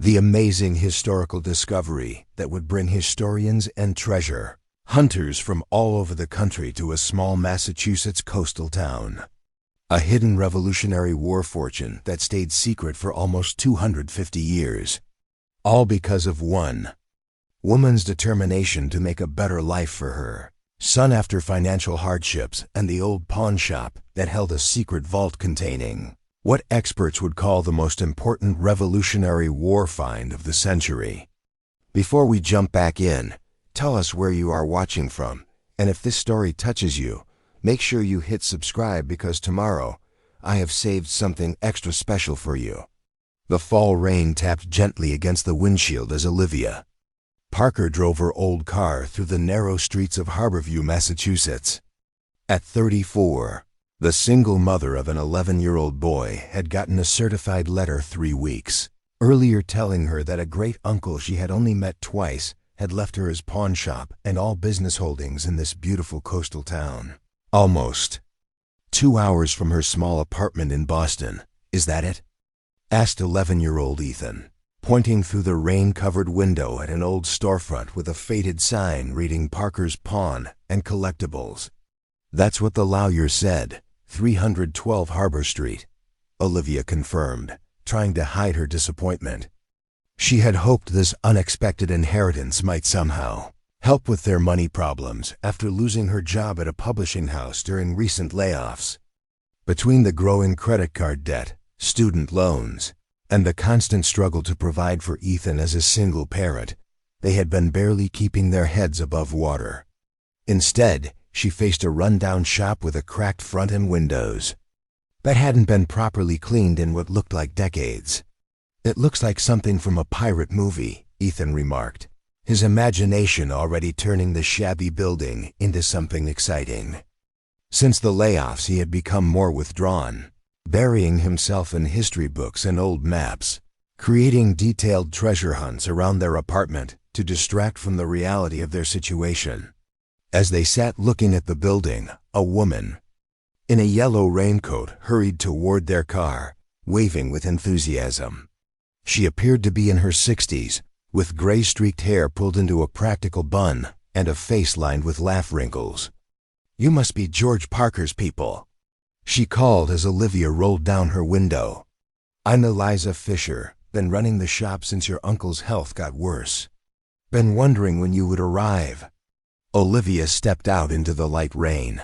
The amazing historical discovery that would bring historians and treasure hunters from all over the country to a small Massachusetts coastal town. A hidden Revolutionary War fortune that stayed secret for almost 250 years. All because of one woman's determination to make a better life for her son after financial hardships and the old pawn shop that held a secret vault containing what experts would call the most important Revolutionary War find of the century. Before we jump back in, tell us where you are watching from, and if this story touches you, make sure you hit subscribe because tomorrow I have saved something extra special for you. The fall rain tapped gently against the windshield as Olivia Parker drove her old car through the narrow streets of Harborview, Massachusetts. At 34, the single mother of an 11-year-old boy had gotten a certified letter 3 weeks earlier telling her that a great uncle she had only met twice had left her his pawn shop and all business holdings in this beautiful coastal town. Almost 2 hours from her small apartment in Boston. Is that it? Asked 11-year-old Ethan, pointing through the rain-covered window at an old storefront with a faded sign reading Parker's Pawn and Collectibles. That's what the lawyer said, 312 Harbor Street, Olivia confirmed, trying to hide her disappointment. She had hoped this unexpected inheritance might somehow help with their money problems after losing her job at a publishing house during recent layoffs. Between the growing credit card debt, student loans, and the constant struggle to provide for Ethan as a single parent, they had been barely keeping their heads above water. Instead, she faced a rundown shop with a cracked front and windows that hadn't been properly cleaned in what looked like decades. "It looks like something from a pirate movie," Ethan remarked, his imagination already turning the shabby building into something exciting. Since the layoffs, he had become more withdrawn, burying himself in history books and old maps, creating detailed treasure hunts around their apartment to distract from the reality of their situation. As they sat looking at the building, a woman in a yellow raincoat hurried toward their car, waving with enthusiasm. She appeared to be in her 60s, with gray-streaked hair pulled into a practical bun and a face lined with laugh wrinkles. "You must be George Parker's people," she called as Olivia rolled down her window. "I'm Eliza Fisher, been running the shop since your uncle's health got worse. Been wondering when you would arrive." Olivia stepped out into the light rain,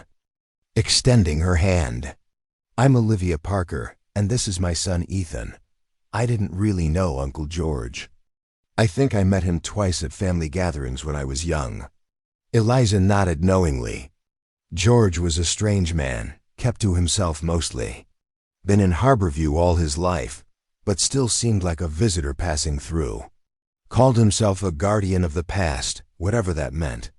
extending her hand. "I'm Olivia Parker, and this is my son Ethan. I didn't really know Uncle George. I think I met him twice at family gatherings when I was young." Eliza nodded knowingly. George was a strange man, kept to himself mostly. Been in Harborview all his life, but still seemed like a visitor passing through. Called himself a guardian of the past, whatever that meant.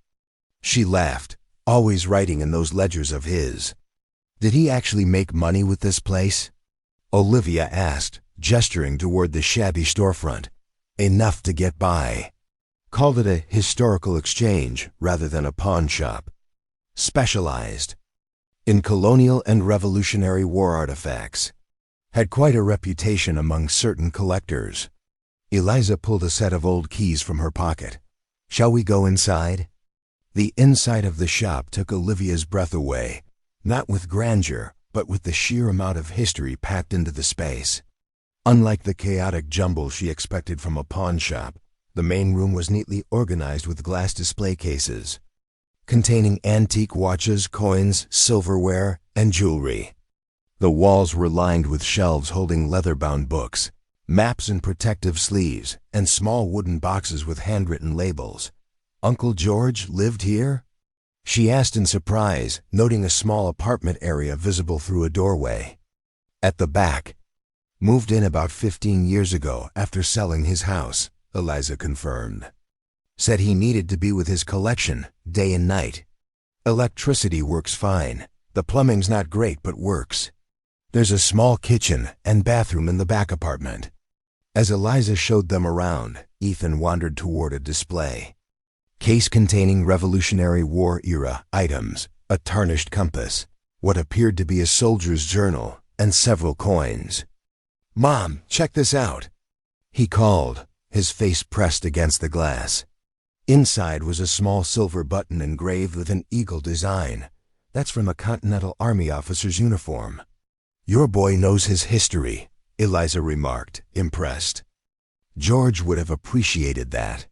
She laughed, always writing in those ledgers of his. "Did he actually make money with this place?" Olivia asked, gesturing toward the shabby storefront. "Enough to get by." Called it a historical exchange rather than a pawn shop. Specialized in colonial and Revolutionary War artifacts. Had quite a reputation among certain collectors. Eliza pulled a set of old keys from her pocket. "Shall we go inside?" The inside of the shop took Olivia's breath away, not with grandeur, but with the sheer amount of history packed into the space. Unlike the chaotic jumble she expected from a pawn shop, the main room was neatly organized with glass display cases, containing antique watches, coins, silverware, and jewelry. The walls were lined with shelves holding leather-bound books, maps in protective sleeves, and small wooden boxes with handwritten labels. "Uncle George lived here?" she asked in surprise, noting a small apartment area visible through a doorway. At the back. "Moved in about 15 years ago after selling his house," Eliza confirmed. "Said he needed to be with his collection, day and night. Electricity works fine. The plumbing's not great but works. There's a small kitchen and bathroom in the back apartment." As Eliza showed them around, Ethan wandered toward a display case containing Revolutionary War-era items, a tarnished compass, what appeared to be a soldier's journal, and several coins. "Mom, check this out," he called, his face pressed against the glass. Inside was a small silver button engraved with an eagle design. That's from a Continental Army officer's uniform. Your boy knows his history, Eliza remarked, impressed. George would have appreciated that.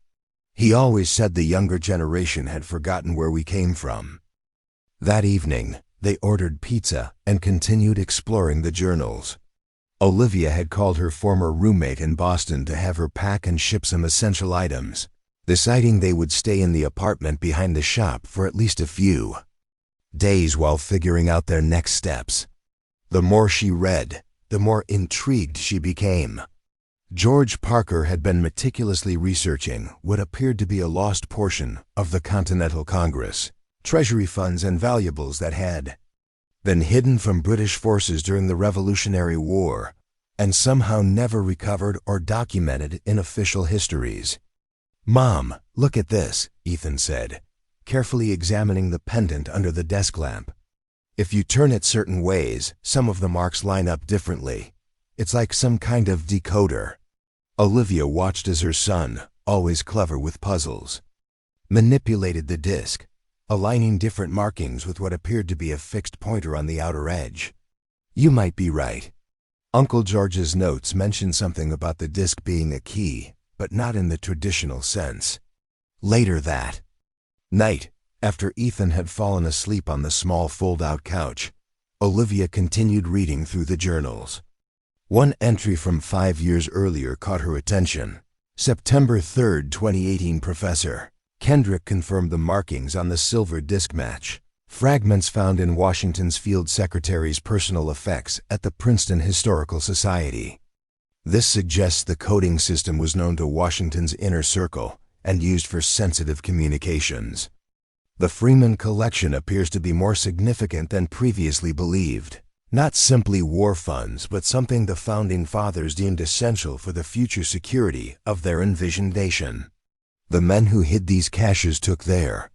He always said the younger generation had forgotten where we came from. That evening, they ordered pizza and continued exploring the journals. Olivia had called her former roommate in Boston to have her pack and ship some essential items, deciding they would stay in the apartment behind the shop for at least a few days while figuring out their next steps. The more she read, the more intrigued she became. George Parker had been meticulously researching what appeared to be a lost portion of the Continental Congress, treasury funds and valuables that had been hidden from British forces during the Revolutionary War and somehow never recovered or documented in official histories. "Mom, look at this," Ethan said, carefully examining the pendant under the desk lamp. "If you turn it certain ways, some of the marks line up differently. It's like some kind of decoder." Olivia watched as her son, always clever with puzzles, manipulated the disc, aligning different markings with what appeared to be a fixed pointer on the outer edge. "You might be right. Uncle George's notes mention something about the disc being a key, but not in the traditional sense." Later that night, after Ethan had fallen asleep on the small fold-out couch, Olivia continued reading through the journals. One entry from 5 years earlier caught her attention. September 3, 2018. Professor Kendrick confirmed the markings on the silver disc match. Fragments found in Washington's field secretary's personal effects at the Princeton Historical Society. This suggests the coding system was known to Washington's inner circle and used for sensitive communications. The Freeman collection appears to be more significant than previously believed. Not simply war funds, but something the Founding Fathers deemed essential for the future security of their envisioned nation. The men who hid these caches took their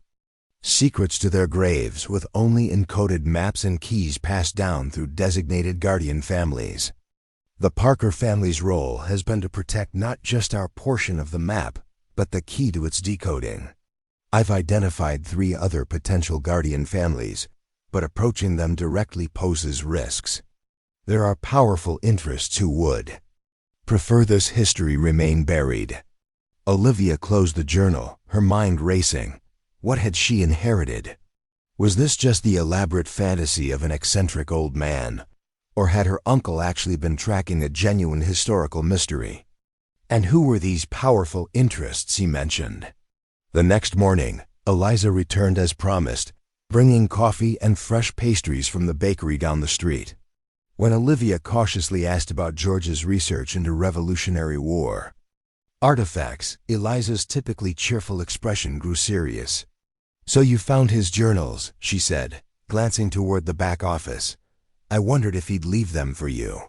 secrets to their graves with only encoded maps and keys passed down through designated guardian families. The Parker family's role has been to protect not just our portion of the map, but the key to its decoding. I've identified 3 other potential guardian families, but approaching them directly poses risks. There are powerful interests who would prefer this history remain buried. Olivia closed the journal, her mind racing. What had she inherited? Was this just the elaborate fantasy of an eccentric old man? Or had her uncle actually been tracking a genuine historical mystery? And who were these powerful interests he mentioned? The next morning, Eliza returned as promised, bringing coffee and fresh pastries from the bakery down the street. When Olivia cautiously asked about George's research into Revolutionary War artifacts, Eliza's typically cheerful expression grew serious. "So you found his journals," she said, glancing toward the back office. "I wondered if he'd leave them for you."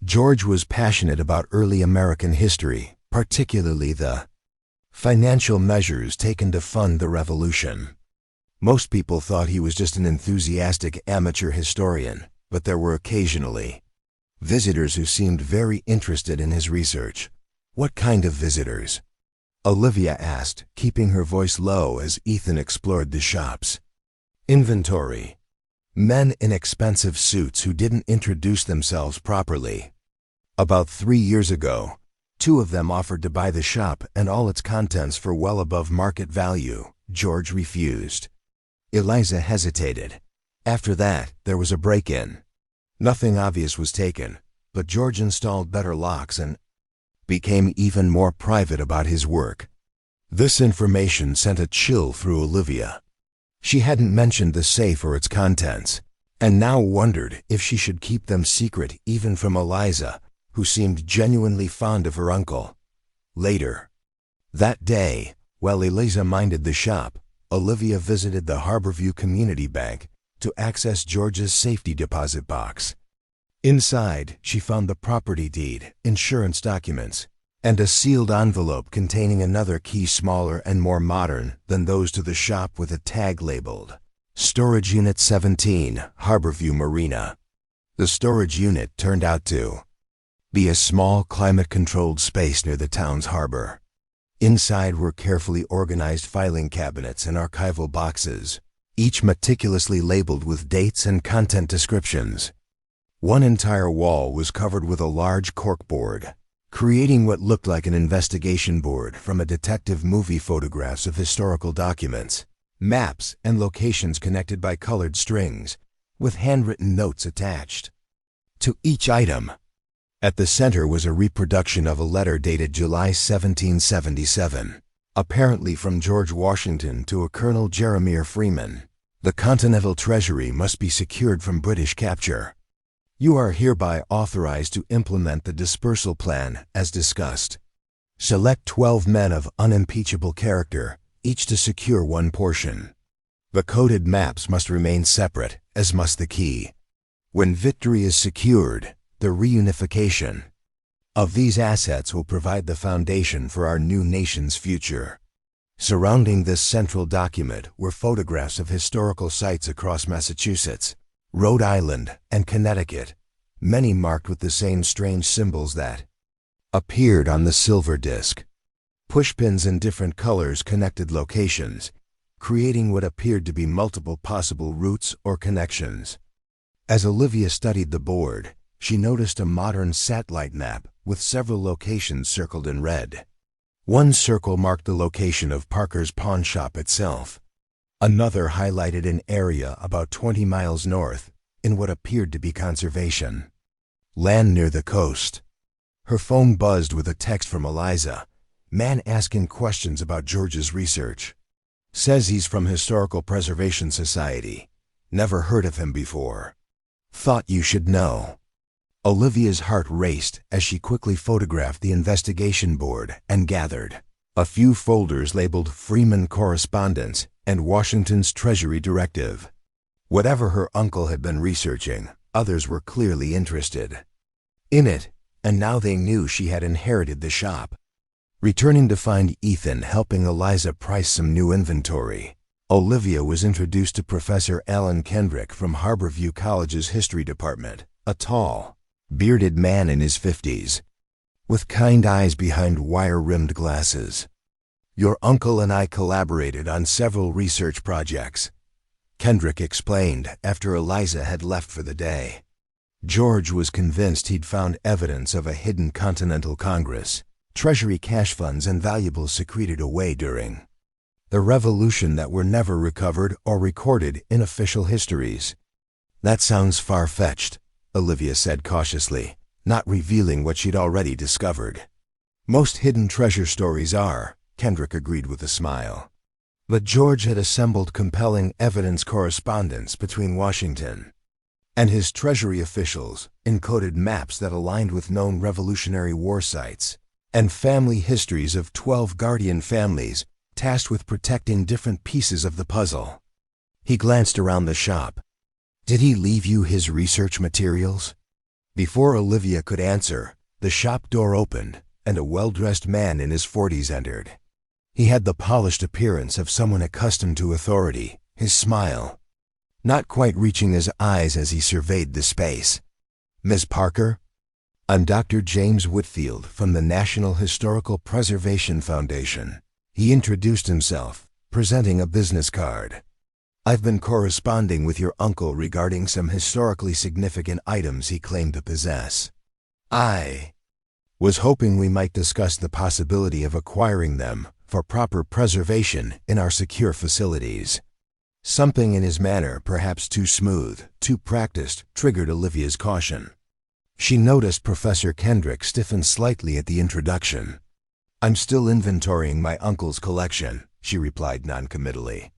George was passionate about early American history, particularly the financial measures taken to fund the Revolution. Most people thought he was just an enthusiastic amateur historian, but there were occasionally visitors who seemed very interested in his research. "What kind of visitors?" Olivia asked, keeping her voice low as Ethan explored the shop's inventory. Men in expensive suits who didn't introduce themselves properly. About 3 years ago, 2 of them offered to buy the shop and all its contents for well above market value. George refused. Eliza hesitated. After that, there was a break-in. Nothing obvious was taken, but George installed better locks and became even more private about his work. This information sent a chill through Olivia. She hadn't mentioned the safe or its contents, and now wondered if she should keep them secret even from Eliza, who seemed genuinely fond of her uncle. Later that day, while Eliza minded the shop, Olivia visited the Harborview Community Bank to access George's safety deposit box. Inside, she found the property deed, insurance documents, and a sealed envelope containing another key smaller and more modern than those to the shop with a tag labeled Storage Unit 17, Harborview Marina. The storage unit turned out to be a small climate-controlled space near the town's harbor. Inside were carefully organized filing cabinets and archival boxes, each meticulously labeled with dates and content descriptions. One entire wall was covered with a large corkboard, creating what looked like an investigation board from a detective movie. Photographs of historical documents, maps, and locations connected by colored strings, with handwritten notes attached to each item. At the center was a reproduction of a letter dated July 1777, apparently from George Washington to a Colonel Jeremiah Freeman. The Continental Treasury must be secured from British capture. You are hereby authorized to implement the dispersal plan as discussed. Select 12 men of unimpeachable character, each to secure one portion. The coded maps must remain separate, as must the key. When victory is secured, the reunification of these assets will provide the foundation for our new nation's future. Surrounding this central document were photographs of historical sites across Massachusetts, Rhode Island, and Connecticut, many marked with the same strange symbols that appeared on the silver disc. Pushpins in different colors connected locations, creating what appeared to be multiple possible routes or connections. As Olivia studied the board, she noticed a modern satellite map with several locations circled in red. One circle marked the location of Parker's pawn shop itself. Another highlighted an area about 20 miles north in what appeared to be conservation land near the coast. Her phone buzzed with a text from Eliza, man asking questions about George's research. Says he's from Historical Preservation Society. Never heard of him before. Thought you should know. Olivia's heart raced as she quickly photographed the investigation board and gathered a few folders labeled Freeman Correspondence and Washington's Treasury Directive. Whatever her uncle had been researching, others were clearly interested in it, and now they knew she had inherited the shop. Returning to find Ethan helping Eliza price some new inventory, Olivia was introduced to Professor Alan Kendrick from Harborview College's History Department, a tall, bearded man in his 50s, with kind eyes behind wire-rimmed glasses. Your uncle and I collaborated on several research projects, Kendrick explained after Eliza had left for the day. George was convinced he'd found evidence of a hidden Continental Congress, Treasury cash funds and valuables secreted away during the Revolution that were never recovered or recorded in official histories. That sounds far-fetched, Olivia said cautiously, not revealing what she'd already discovered. Most hidden treasure stories are, Kendrick agreed with a smile. But George had assembled compelling evidence correspondence between Washington and his Treasury officials, encoded maps that aligned with known Revolutionary War sites, and family histories of 12 guardian families tasked with protecting different pieces of the puzzle. He glanced around the shop. Did he leave you his research materials? Before Olivia could answer, the shop door opened, and a well-dressed man in his 40s entered. He had the polished appearance of someone accustomed to authority, his smile not quite reaching his eyes as he surveyed the space. Ms. Parker? I'm Dr. James Whitfield from the National Historical Preservation Foundation. He introduced himself, presenting a business card. I've been corresponding with your uncle regarding some historically significant items he claimed to possess. I was hoping we might discuss the possibility of acquiring them for proper preservation in our secure facilities. Something in his manner, perhaps too smooth, too practiced, triggered Olivia's caution. She noticed Professor Kendrick stiffen slightly at the introduction. I'm still inventorying my uncle's collection, she replied noncommittally.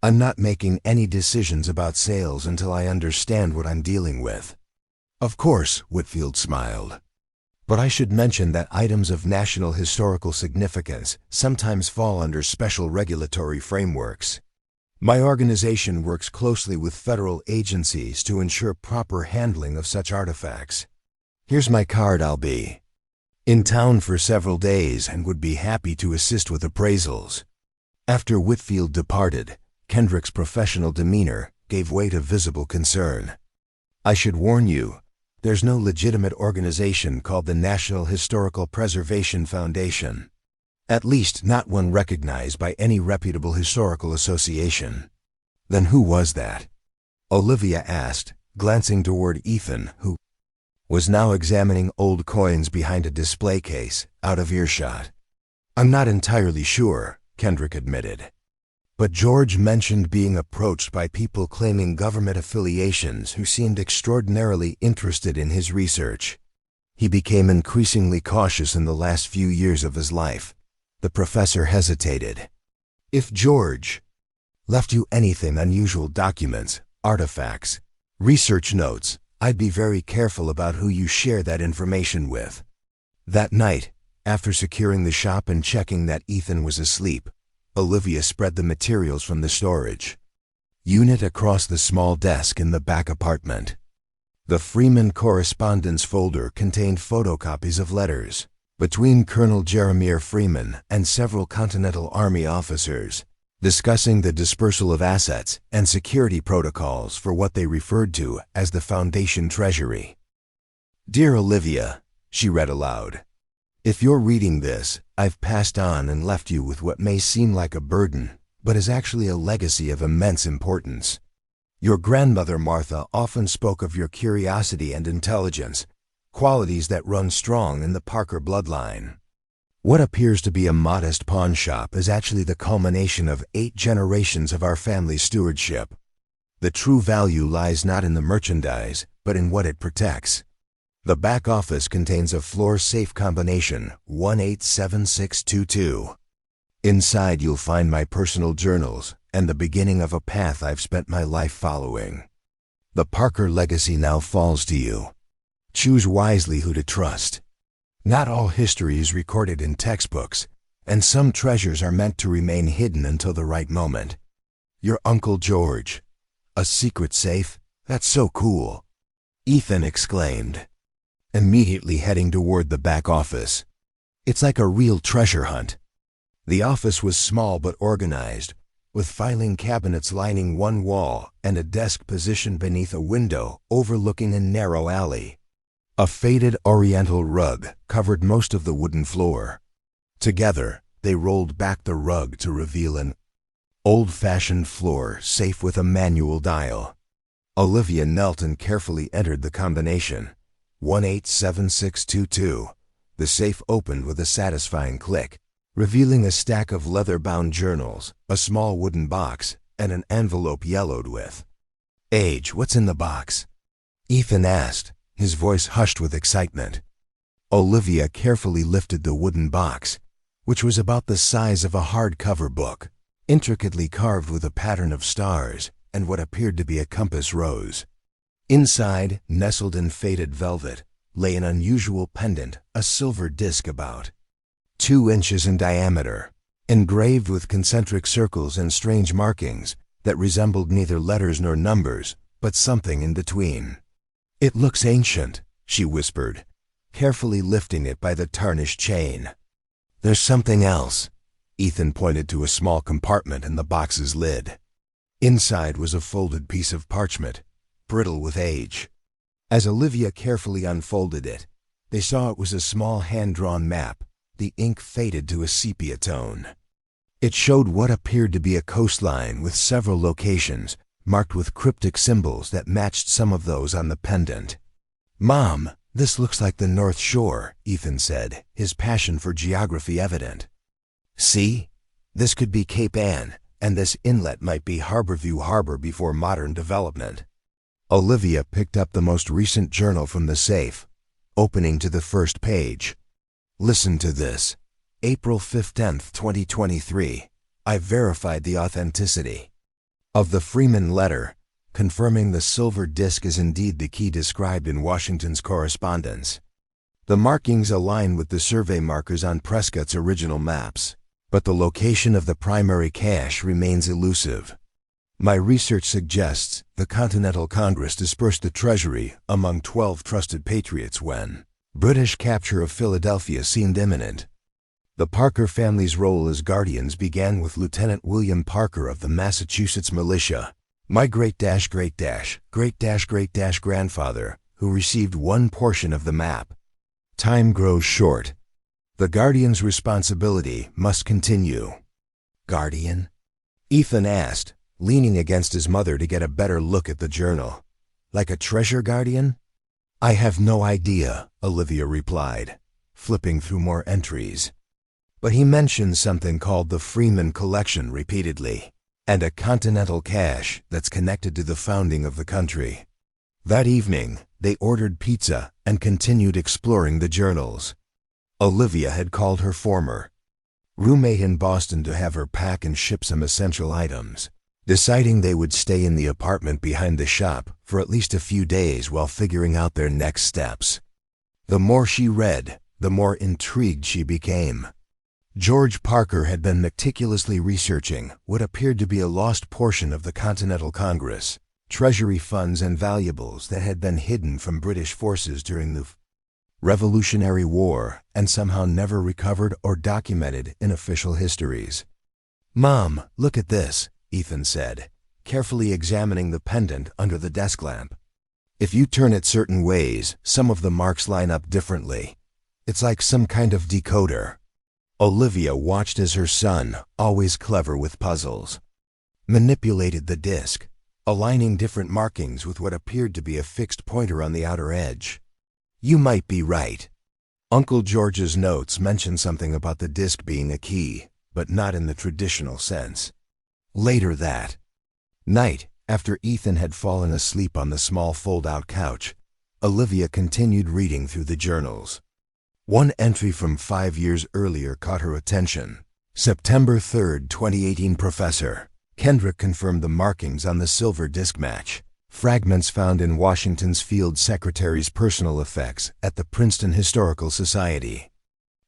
I'm not making any decisions about sales until I understand what I'm dealing with. Of course, Whitfield smiled. But I should mention that items of national historical significance sometimes fall under special regulatory frameworks. My organization works closely with federal agencies to ensure proper handling of such artifacts. Here's my card. I'll be in town for several days and would be happy to assist with appraisals. After Whitfield departed, Kendrick's professional demeanor gave way to visible concern. I should warn you, There's no legitimate organization called the National Historical Preservation Foundation. At least not one recognized by any reputable historical association. Then who was that? Olivia asked, glancing toward Ethan, who was now examining old coins behind a display case, out of earshot. I'm not entirely sure, Kendrick admitted. But George mentioned being approached by people claiming government affiliations who seemed extraordinarily interested in his research. He became increasingly cautious in the last few years of his life. The professor hesitated. If George left you anything unusual, documents, artifacts, research notes, I'd be very careful about who you share that information with. That night, after securing the shop and checking that Ethan was asleep, Olivia spread the materials from the storage unit across the small desk in the back apartment. The Freeman correspondence folder contained photocopies of letters between Colonel Jeremiah Freeman and several Continental Army officers, discussing the dispersal of assets and security protocols for what they referred to as the Foundation Treasury. Dear Olivia, she read aloud, if you're reading this, I've passed on and left you with what may seem like a burden, but is actually a legacy of immense importance. Your grandmother Martha often spoke of your curiosity and intelligence, qualities that run strong in the Parker bloodline. What appears to be a modest pawn shop is actually the culmination of 8 generations of our family's stewardship. The true value lies not in the merchandise, but in what it protects. The back office contains a floor safe combination 187622. Inside you'll find my personal journals and the beginning of a path I've spent my life following. The Parker legacy now falls to you. Choose wisely who to trust. Not all history is recorded in textbooks, and some treasures are meant to remain hidden until the right moment. Your Uncle George. A secret safe? That's so cool, Ethan exclaimed, immediately heading toward the back office. It's like a real treasure hunt. The office was small but organized, with filing cabinets lining one wall and a desk positioned beneath a window overlooking a narrow alley. A faded oriental rug covered most of the wooden floor. Together, they rolled back the rug to reveal an old-fashioned floor safe with a manual dial. Olivia knelt and carefully entered the combination, 187622. The safe opened with a satisfying click, revealing a stack of leather-bound journals, a small wooden box, and an envelope yellowed with age. What's in the box? Ethan asked, his voice hushed with excitement. Olivia carefully lifted the wooden box, which was about the size of a hardcover book, intricately carved with a pattern of stars and what appeared to be a compass rose. Inside, nestled in faded velvet, lay an unusual pendant, a silver disc about 2 inches in diameter, engraved with concentric circles and strange markings that resembled neither letters nor numbers, but something in between. It looks ancient, she whispered, carefully lifting it by the tarnished chain. There's something else. Ethan pointed to a small compartment in the box's lid. Inside was a folded piece of parchment, brittle with age. As Olivia carefully unfolded it, they saw it was a small hand-drawn map, the ink faded to a sepia tone. It showed what appeared to be a coastline with several locations marked with cryptic symbols that matched some of those on the pendant. Mom, this looks like the North Shore, Ethan said, his passion for geography evident. See? This could be Cape Ann, and this inlet might be Harborview Harbor before modern development. Olivia picked up the most recent journal from the safe, opening to the first page. Listen to this. April 15th, 2023. I verified the authenticity of the Freeman letter, confirming the silver disc is indeed the key described in Washington's correspondence. The markings align with the survey markers on Prescott's original maps, but the location of the primary cache remains elusive. My research suggests the Continental Congress dispersed the treasury among 12 trusted patriots when British capture of Philadelphia seemed imminent. The Parker family's role as guardians began with Lieutenant William Parker of the Massachusetts militia. My great-great-grandfather who received one portion of the map. Time grows short. The Guardian's responsibility must continue. Guardian? Ethan asked, leaning against his mother to get a better look at the journal. Like a treasure guardian? I have no idea, Olivia replied, flipping through more entries. But he mentioned something called the Freeman Collection repeatedly, and a continental cache that's connected to the founding of the country. That evening, they ordered pizza and continued exploring the journals. Olivia had called her former roommate in Boston to have her pack and ship some essential items, deciding they would stay in the apartment behind the shop for at least a few days while figuring out their next steps. The more she read, the more intrigued she became. George Parker had been meticulously researching what appeared to be a lost portion of the Continental Congress, treasury funds and valuables that had been hidden from British forces during the Revolutionary War and somehow never recovered or documented in official histories. "Mom, look at this," Ethan said, carefully examining the pendant under the desk lamp. "If you turn it certain ways, some of the marks line up differently. It's like some kind of decoder." Olivia watched as her son, always clever with puzzles, manipulated the disc, aligning different markings with what appeared to be a fixed pointer on the outer edge. "You might be right." Uncle George's notes mentioned something about the disc being a key, but not in the traditional sense. Later that night, after Ethan had fallen asleep on the small fold-out couch, Olivia continued reading through the journals. One entry from 5 years earlier caught her attention. September 3, 2018. Professor Kendrick confirmed the markings on the silver disc match. Fragments found in Washington's field secretary's personal effects at the Princeton Historical Society.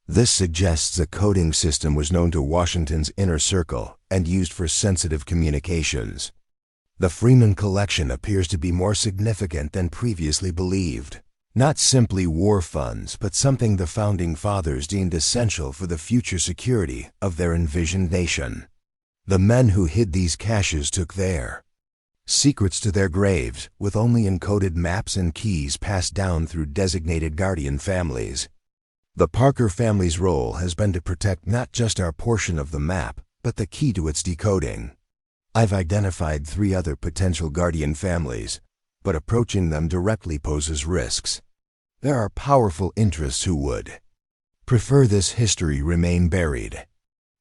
This suggests a coding system was known to Washington's inner circle and used for sensitive communications. The Freeman Collection appears to be more significant than previously believed. Not simply war funds, but something the Founding Fathers deemed essential for the future security of their envisioned nation. The men who hid these caches took their secrets to their graves, with only encoded maps and keys passed down through designated guardian families. The Parker family's role has been to protect not just our portion of the map, but the key to its decoding. I've identified 3 other potential guardian families, but approaching them directly poses risks. There are powerful interests who would prefer this history remain buried.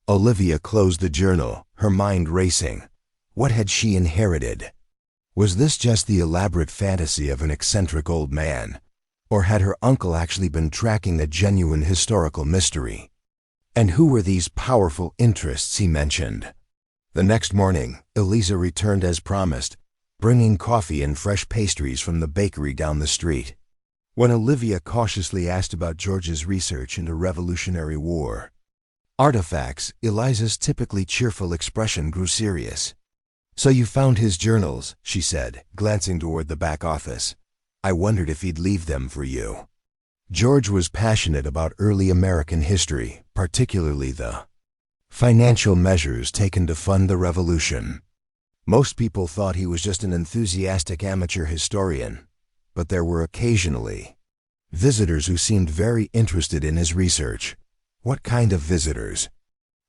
Olivia closed the journal, her mind racing. What had she inherited? Was this just the elaborate fantasy of an eccentric old man? Or had her uncle actually been tracking a genuine historical mystery? And who were these powerful interests he mentioned? The next morning, Eliza returned as promised, bringing coffee and fresh pastries from the bakery down the street. When Olivia cautiously asked about George's research into Revolutionary War artifacts, Eliza's typically cheerful expression grew serious. "So you found his journals," she said, glancing toward the back office. "I wondered if he'd leave them for you." George was passionate about early American history, particularly the financial measures taken to fund the Revolution. Most people thought he was just an enthusiastic amateur historian, but there were occasionally visitors who seemed very interested in his research. "What kind of visitors?"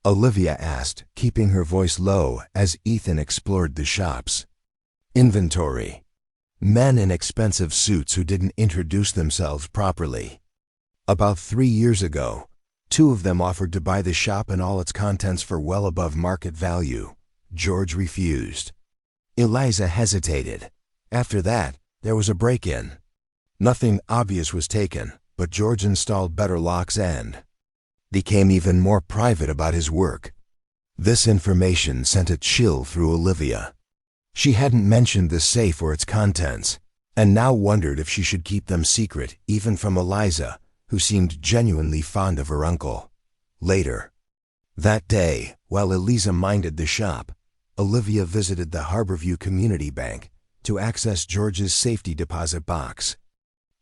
Olivia asked, keeping her voice low as Ethan explored the shops. Inventory. Men in expensive suits who didn't introduce themselves properly. About 3 years ago, 2 of them offered to buy the shop and all its contents for well above market value. George refused. Eliza hesitated. After that, there was a break-in. Nothing obvious was taken, but George installed better locks and became even more private about his work. This information sent a chill through Olivia. She hadn't mentioned the safe or its contents, and now wondered if she should keep them secret, even from Eliza, who seemed genuinely fond of her uncle. Later that day, while Eliza minded the shop, Olivia visited the Harborview Community Bank to access George's safety deposit box.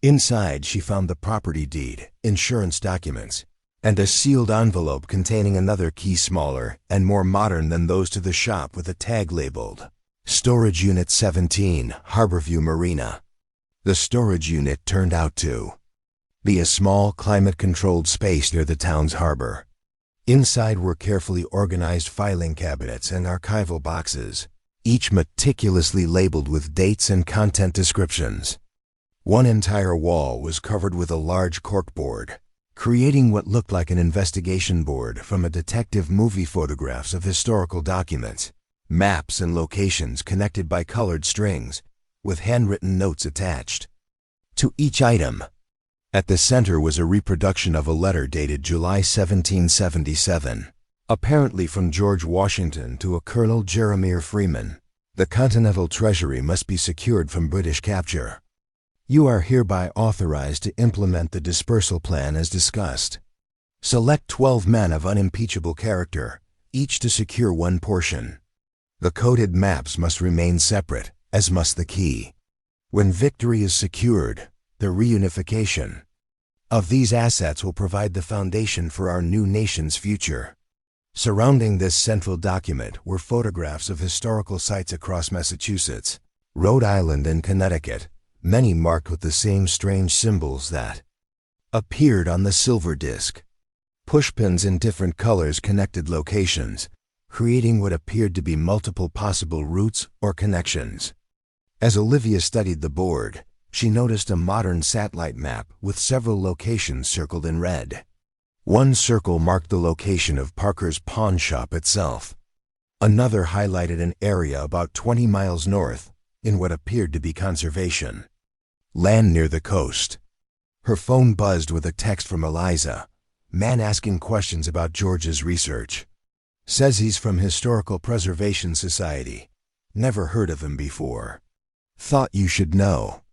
Inside, she found the property deed, insurance documents, and a sealed envelope containing another key smaller and more modern than those to the shop with a tag labeled Storage Unit 17, Harborview Marina. The storage unit turned out to be a small, climate-controlled space near the town's harbor. Inside were carefully organized filing cabinets and archival boxes, each meticulously labeled with dates and content descriptions. One entire wall was covered with a large corkboard, creating what looked like an investigation board from a detective movie. Photographs of historical documents, maps and locations connected by colored strings, with handwritten notes attached to each item. At the center was a reproduction of a letter dated July 1777, apparently from George Washington to a Colonel Jeremiah Freeman. The Continental Treasury must be secured from British capture. You are hereby authorized to implement the dispersal plan as discussed. Select 12 men of unimpeachable character, each to secure one portion. The coded maps must remain separate, as must the key. When victory is secured, the reunification of these assets will provide the foundation for our new nation's future. Surrounding this central document were photographs of historical sites across Massachusetts, Rhode Island, and Connecticut, many marked with the same strange symbols that appeared on the silver disc. Pushpins in different colors connected locations, creating what appeared to be multiple possible routes or connections. As Olivia studied the board, she noticed a modern satellite map with several locations circled in red. One circle marked the location of Parker's pawn shop itself. Another highlighted an area about 20 miles north, in what appeared to be conservation land near the coast. Her phone buzzed with a text from Eliza, man asking questions about George's research. Says he's from Historical Preservation Society. Never heard of him before. Thought you should know.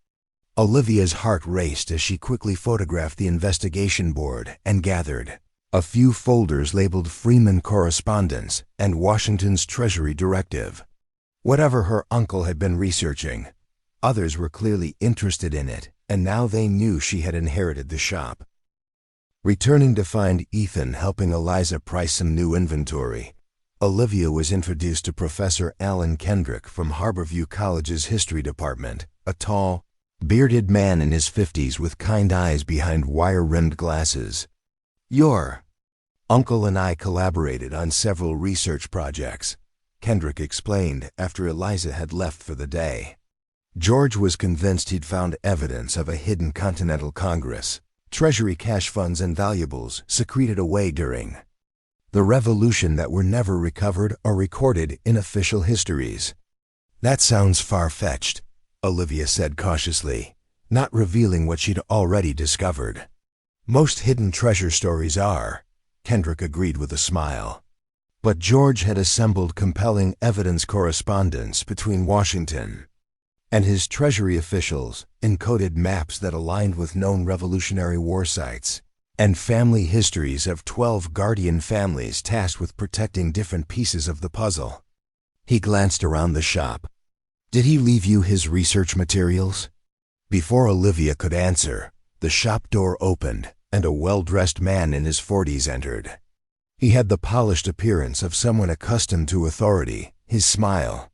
Olivia's heart raced as she quickly photographed the investigation board and gathered a few folders labeled Freeman Correspondence and Washington's Treasury Directive. Whatever her uncle had been researching, others were clearly interested in it, and now they knew she had inherited the shop. Returning to find Ethan helping Eliza price some new inventory, Olivia was introduced to Professor Alan Kendrick from Harborview College's History Department, a tall, bearded man in his 50s with kind eyes behind wire-rimmed glasses. Your uncle and I collaborated on several research projects, Kendrick explained after Eliza had left for the day. George was convinced he'd found evidence of a hidden Continental Congress, Treasury cash funds and valuables secreted away during the Revolution that were never recovered or recorded in official histories. That sounds far-fetched, Olivia said cautiously, not revealing what she'd already discovered. Most hidden treasure stories are, Kendrick agreed with a smile. But George had assembled compelling evidence correspondence between Washington and his Treasury officials, encoded maps that aligned with known Revolutionary War sites, and family histories of 12 guardian families tasked with protecting different pieces of the puzzle. He glanced around the shop. Did he leave you his research materials? Before Olivia could answer, the shop door opened, and a well-dressed man in his 40s entered. He had the polished appearance of someone accustomed to authority, his smile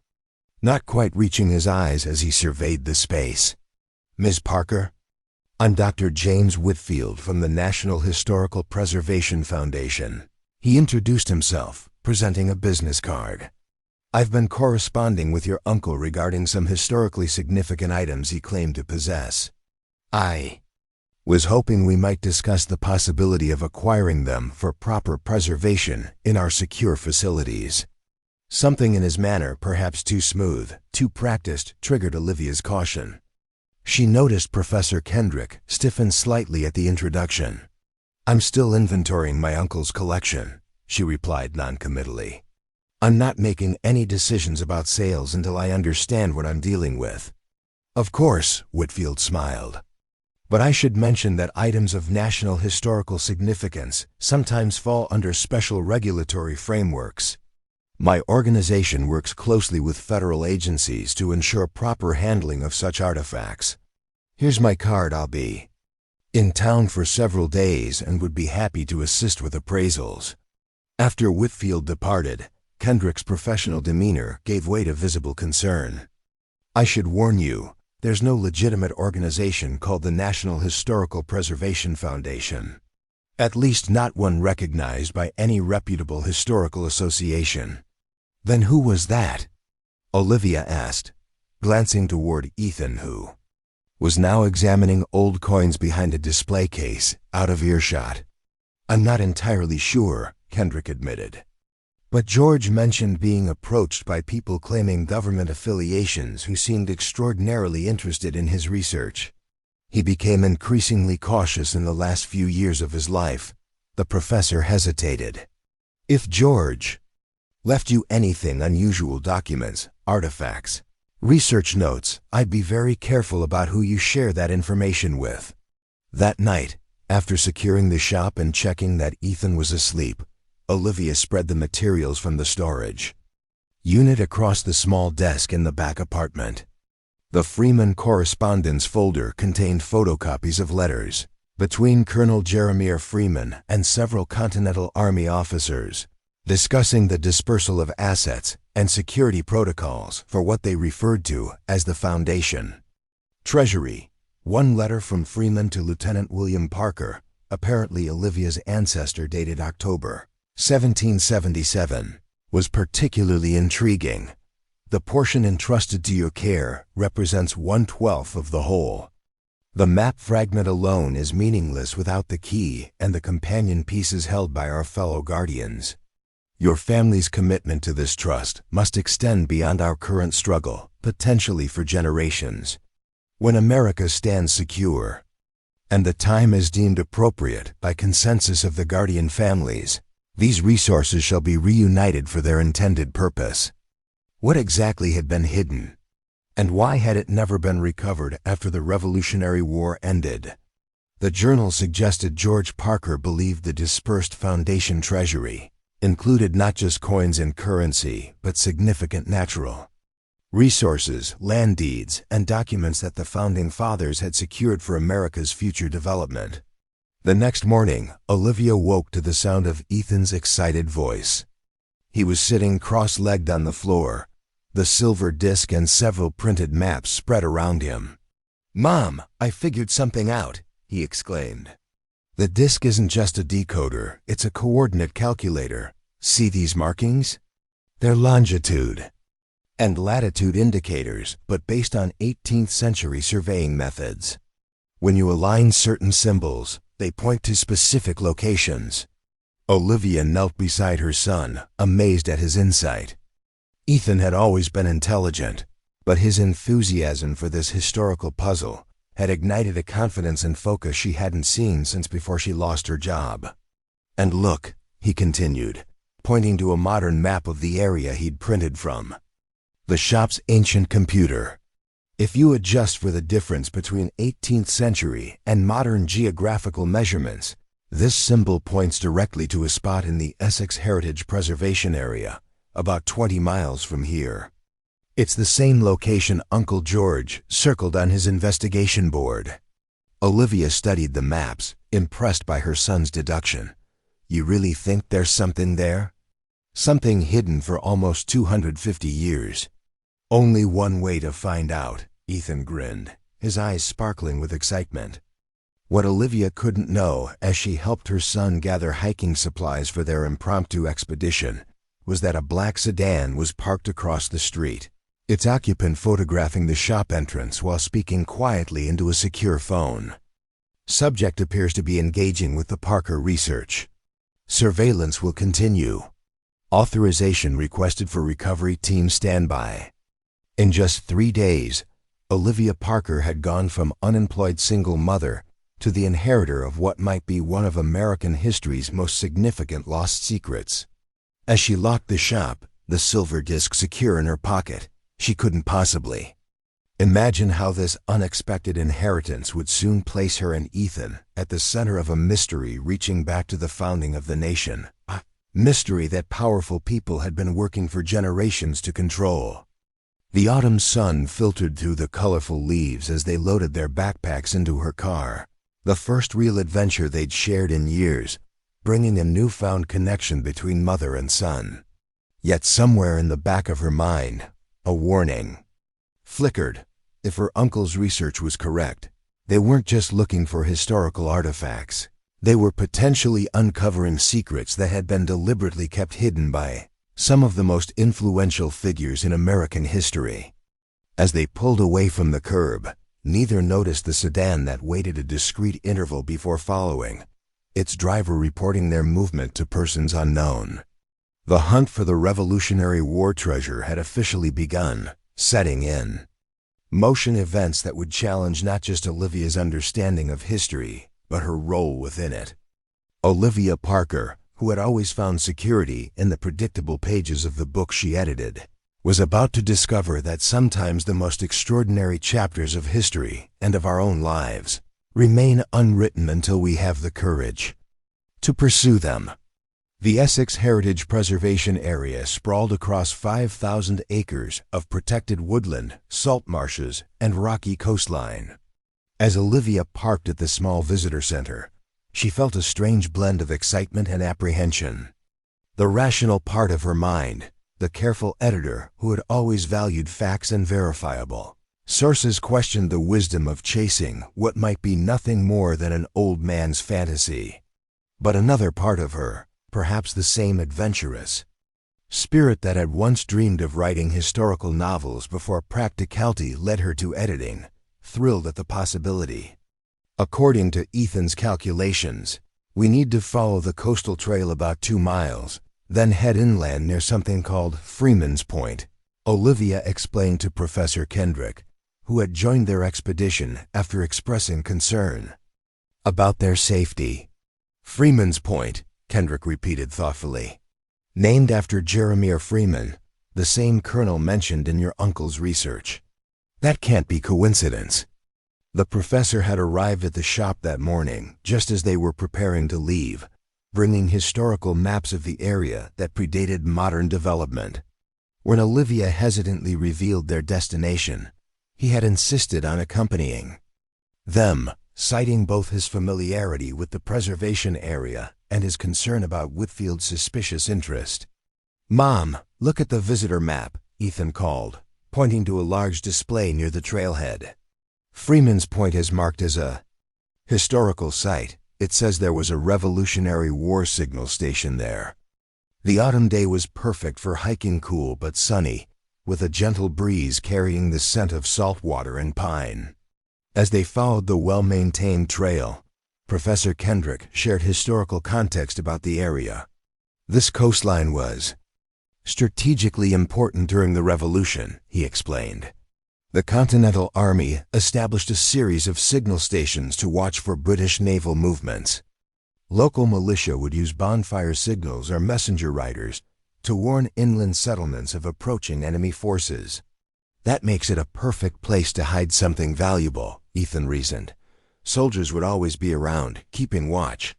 not quite reaching his eyes as he surveyed the space. Ms. Parker? I'm Dr. James Whitfield from the National Historical Preservation Foundation. He introduced himself, presenting a business card. I've been corresponding with your uncle regarding some historically significant items he claimed to possess. I was hoping we might discuss the possibility of acquiring them for proper preservation in our secure facilities. Something in his manner, perhaps too smooth, too practiced, triggered Olivia's caution. She noticed Professor Kendrick stiffen slightly at the introduction. I'm still inventorying my uncle's collection, she replied noncommittally. I'm not making any decisions about sales until I understand what I'm dealing with. Of course, Whitfield smiled. But I should mention that items of national historical significance sometimes fall under special regulatory frameworks. My organization works closely with federal agencies to ensure proper handling of such artifacts. Here's my card. I'll be in town for several days and would be happy to assist with appraisals. After Whitfield departed, Kendrick's professional demeanor gave way to visible concern. I should warn you, There's no legitimate organization called the National Historical Preservation Foundation. At least not one recognized by any reputable historical association. Then who was that? Olivia asked, glancing toward Ethan, who was now examining old coins behind a display case, out of earshot. I'm not entirely sure, Kendrick admitted. But George mentioned being approached by people claiming government affiliations who seemed extraordinarily interested in his research. He became increasingly cautious in the last few years of his life. The professor hesitated. If George left you anything unusual, documents, artifacts, research notes, I'd be very careful about who you share that information with. That night, after securing the shop and checking that Ethan was asleep, Olivia spread the materials from the storage unit across the small desk in the back apartment. The Freeman correspondence folder contained photocopies of letters between Colonel Jeremiah Freeman and several Continental Army officers, discussing the dispersal of assets and security protocols for what they referred to as the Foundation. Treasury. One letter from Freeman to Lieutenant William Parker, apparently Olivia's ancestor, dated October 1777, was particularly intriguing. The portion entrusted to your care represents 1/12 of the whole. The map fragment alone is meaningless without the key and the companion pieces held by our fellow guardians. Your family's commitment to this trust must extend beyond our current struggle, potentially for generations. When America stands secure, and the time is deemed appropriate by consensus of the guardian families, these resources shall be reunited for their intended purpose. What exactly had been hidden? And why had it never been recovered after the Revolutionary War ended? The journal suggested George Parker believed the dispersed Foundation treasury included not just coins and currency, but significant natural resources, land deeds, and documents that the Founding Fathers had secured for America's future development. The next morning, Olivia woke to the sound of Ethan's excited voice. He was sitting cross-legged on the floor, the silver disc and several printed maps spread around him. "Mom, I figured something out," he exclaimed. "The disc isn't just a decoder, it's a coordinate calculator. See these markings? They're longitude and latitude indicators, but based on 18th century surveying methods. When you align certain symbols, they point to specific locations." Olivia knelt beside her son, amazed at his insight. Ethan had always been intelligent, but his enthusiasm for this historical puzzle had ignited a confidence and focus she hadn't seen since before she lost her job. "And look," he continued, pointing to a modern map of the area he'd printed from the shop's ancient computer. "If you adjust for the difference between 18th century and modern geographical measurements, this symbol points directly to a spot in the Essex Heritage Preservation Area, about 20 miles from here. It's the same location Uncle George circled on his investigation board." Olivia studied the maps, impressed by her son's deduction. "You really think there's something there? Something hidden for almost 250 years. Only one way to find out," Ethan grinned, his eyes sparkling with excitement. What Olivia couldn't know, as she helped her son gather hiking supplies for their impromptu expedition, was that a black sedan was parked across the street, its occupant photographing the shop entrance while speaking quietly into a secure phone. Subject appears to be engaging with the Parker research. Surveillance will continue. Authorization requested for recovery team standby. In just 3 days, Olivia Parker had gone from unemployed single mother to the inheritor of what might be one of American history's most significant lost secrets. As she locked the shop, the silver disc secure in her pocket, she couldn't possibly imagine how this unexpected inheritance would soon place her and Ethan at the center of a mystery reaching back to the founding of the nation, a mystery that powerful people had been working for generations to control. The autumn sun filtered through the colorful leaves as they loaded their backpacks into her car, the first real adventure they'd shared in years, bringing a newfound connection between mother and son. Yet somewhere in the back of her mind, a warning flickered. If her uncle's research was correct, they weren't just looking for historical artifacts. They were potentially uncovering secrets that had been deliberately kept hidden by some of the most influential figures in American history. As they pulled away from the curb, neither noticed the sedan that waited a discreet interval before following, its driver reporting their movement to persons unknown. The hunt for the Revolutionary War treasure had officially begun, setting in motion events that would challenge not just Olivia's understanding of history, but her role within it. Olivia Parker, who had always found security in the predictable pages of the book she edited, was about to discover that sometimes the most extraordinary chapters of history and of our own lives remain unwritten until we have the courage to pursue them. The Essex Heritage Preservation Area sprawled across 5,000 acres of protected woodland, salt marshes, and rocky coastline. As Olivia parked at the small visitor center, she felt a strange blend of excitement and apprehension. The rational part of her mind, the careful editor who had always valued facts and verifiable sources, questioned the wisdom of chasing what might be nothing more than an old man's fantasy. But another part of her, perhaps the same adventurous spirit that had once dreamed of writing historical novels before practicality led her to editing, thrilled at the possibility. According to Ethan's calculations, we need to follow the coastal trail about 2 miles, then head inland near something called Freeman's Point, Olivia explained to Professor Kendrick, who had joined their expedition after expressing concern about their safety. Freeman's Point, Kendrick repeated thoughtfully. Named after Jeremiah Freeman, the same colonel mentioned in your uncle's research. That can't be coincidence. The professor had arrived at the shop that morning just as they were preparing to leave, bringing historical maps of the area that predated modern development. When Olivia hesitantly revealed their destination, he had insisted on accompanying them, citing both his familiarity with the preservation area and his concern about Whitfield's suspicious interest. "Mom, look at the visitor map," Ethan called, pointing to a large display near the trailhead. "Freeman's Point is marked as a historical site. It says there was a Revolutionary War signal station there." The autumn day was perfect for hiking, cool but sunny, with a gentle breeze carrying the scent of salt water and pine. As they followed the well-maintained trail, Professor Kendrick shared historical context about the area. This coastline was strategically important during the Revolution, he explained. The Continental Army established a series of signal stations to watch for British naval movements. Local militia would use bonfire signals or messenger riders to warn inland settlements of approaching enemy forces. That makes it a perfect place to hide something valuable, Ethan reasoned. Soldiers would always be around, keeping watch.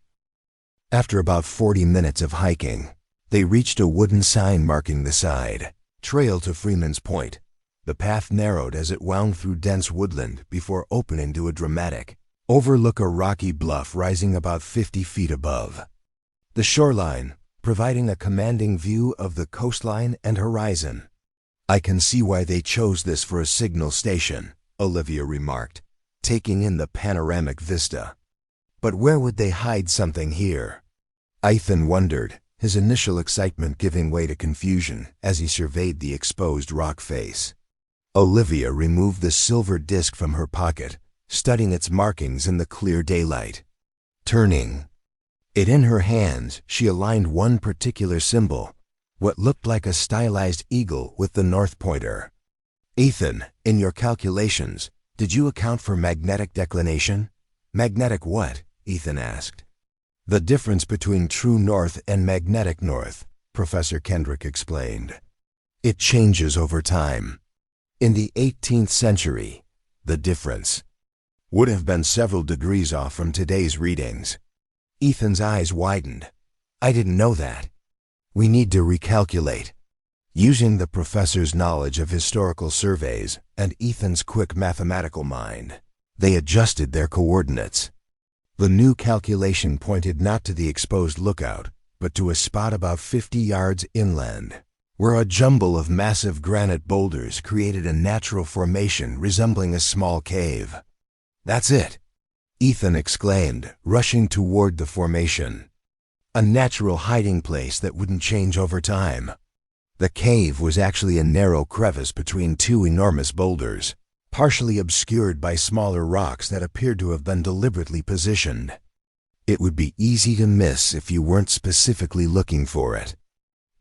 After about 40 minutes of hiking, they reached a wooden sign marking the side trail to Freeman's Point. The path narrowed as it wound through dense woodland before opening to a dramatic overlook, a rocky bluff rising about 50 feet above the shoreline, providing a commanding view of the coastline and horizon. "I can see why they chose this for a signal station," Olivia remarked, taking in the panoramic vista. "But where would they hide something here?" Ethan wondered, his initial excitement giving way to confusion as he surveyed the exposed rock face. Olivia removed the silver disc from her pocket, studying its markings in the clear daylight. Turning it in her hands, she aligned one particular symbol, what looked like a stylized eagle with the north pointer. "Ethan, in your calculations, did you account for magnetic declination?" "Magnetic what?" Ethan asked. "The difference between true north and magnetic north," Professor Kendrick explained. "It changes over time. In the 18th century, the difference would have been several degrees off from today's readings." Ethan's eyes widened. "I didn't know that. We need to recalculate." Using the professor's knowledge of historical surveys and Ethan's quick mathematical mind, they adjusted their coordinates. The new calculation pointed not to the exposed lookout, but to a spot about 50 yards inland, where a jumble of massive granite boulders created a natural formation resembling a small cave. "That's it!" Ethan exclaimed, rushing toward the formation. A natural hiding place that wouldn't change over time. The cave was actually a narrow crevice between two enormous boulders, partially obscured by smaller rocks that appeared to have been deliberately positioned. It would be easy to miss if you weren't specifically looking for it.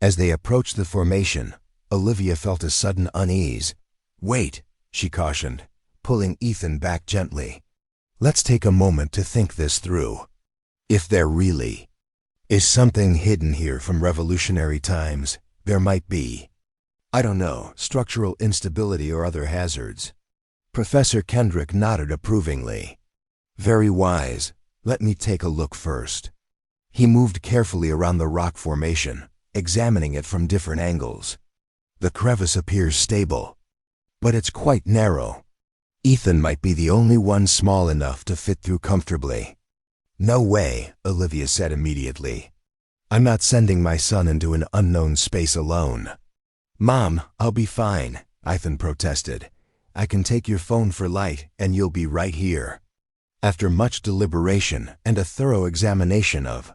As they approached the formation, Olivia felt a sudden unease. "Wait," she cautioned, pulling Ethan back gently. "Let's take a moment to think this through. If there really is something hidden here from revolutionary times, there might be, I don't know, structural instability or other hazards." Professor Kendrick nodded approvingly. "Very wise. Let me take a look first." He moved carefully around the rock formation, examining it from different angles. The crevice appears stable, but it's quite narrow. Ethan might be the only one small enough to fit through comfortably. "No way," Olivia said immediately. "I'm not sending my son into an unknown space alone." "Mom, I'll be fine," Ethan protested. "I can take your phone for light and you'll be right here." After much deliberation and a thorough examination of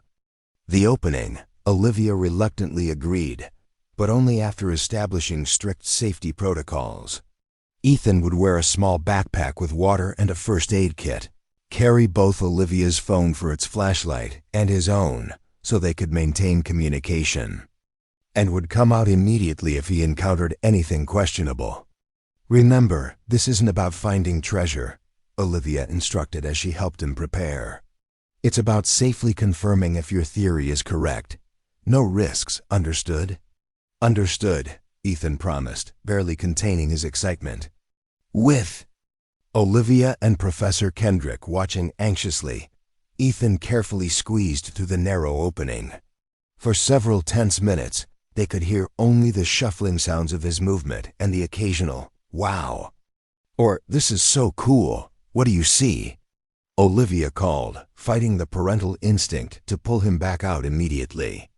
the opening, Olivia reluctantly agreed, but only after establishing strict safety protocols. Ethan would wear a small backpack with water and a first aid kit, carry both Olivia's phone for its flashlight and his own so they could maintain communication, and would come out immediately if he encountered anything questionable. "Remember, this isn't about finding treasure," Olivia instructed as she helped him prepare. "It's about safely confirming if your theory is correct. No risks, understood?" "Understood," Ethan promised, barely containing his excitement. With Olivia and Professor Kendrick watching anxiously, Ethan carefully squeezed through the narrow opening. For several tense minutes, they could hear only the shuffling sounds of his movement and the occasional, "Wow," or "This is so cool, what do you see?" Olivia called, fighting the parental instinct to pull him back out immediately.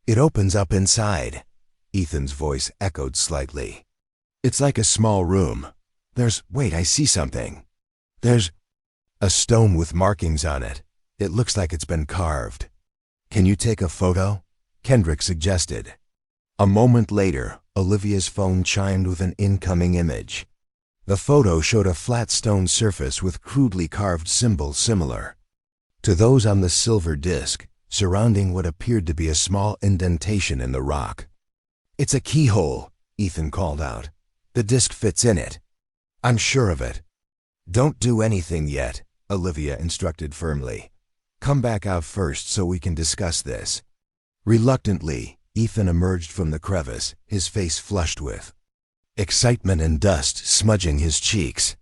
"It opens up inside," Ethan's voice echoed slightly. "It's like a small room. Wait, I see something. There's a stone with markings on it. It looks like it's been carved." "Can you take a photo?" Kendrick suggested. A moment later, Olivia's phone chimed with an incoming image. The photo showed a flat stone surface with crudely carved symbols similar to those on the silver disc, surrounding what appeared to be a small indentation in the rock. "It's a keyhole," Ethan called out. "The disc fits in it. I'm sure of it." "Don't do anything yet," Olivia instructed firmly. "Come back out first so we can discuss this." Reluctantly, Ethan emerged from the crevice, his face flushed with excitement and dust smudging his cheeks.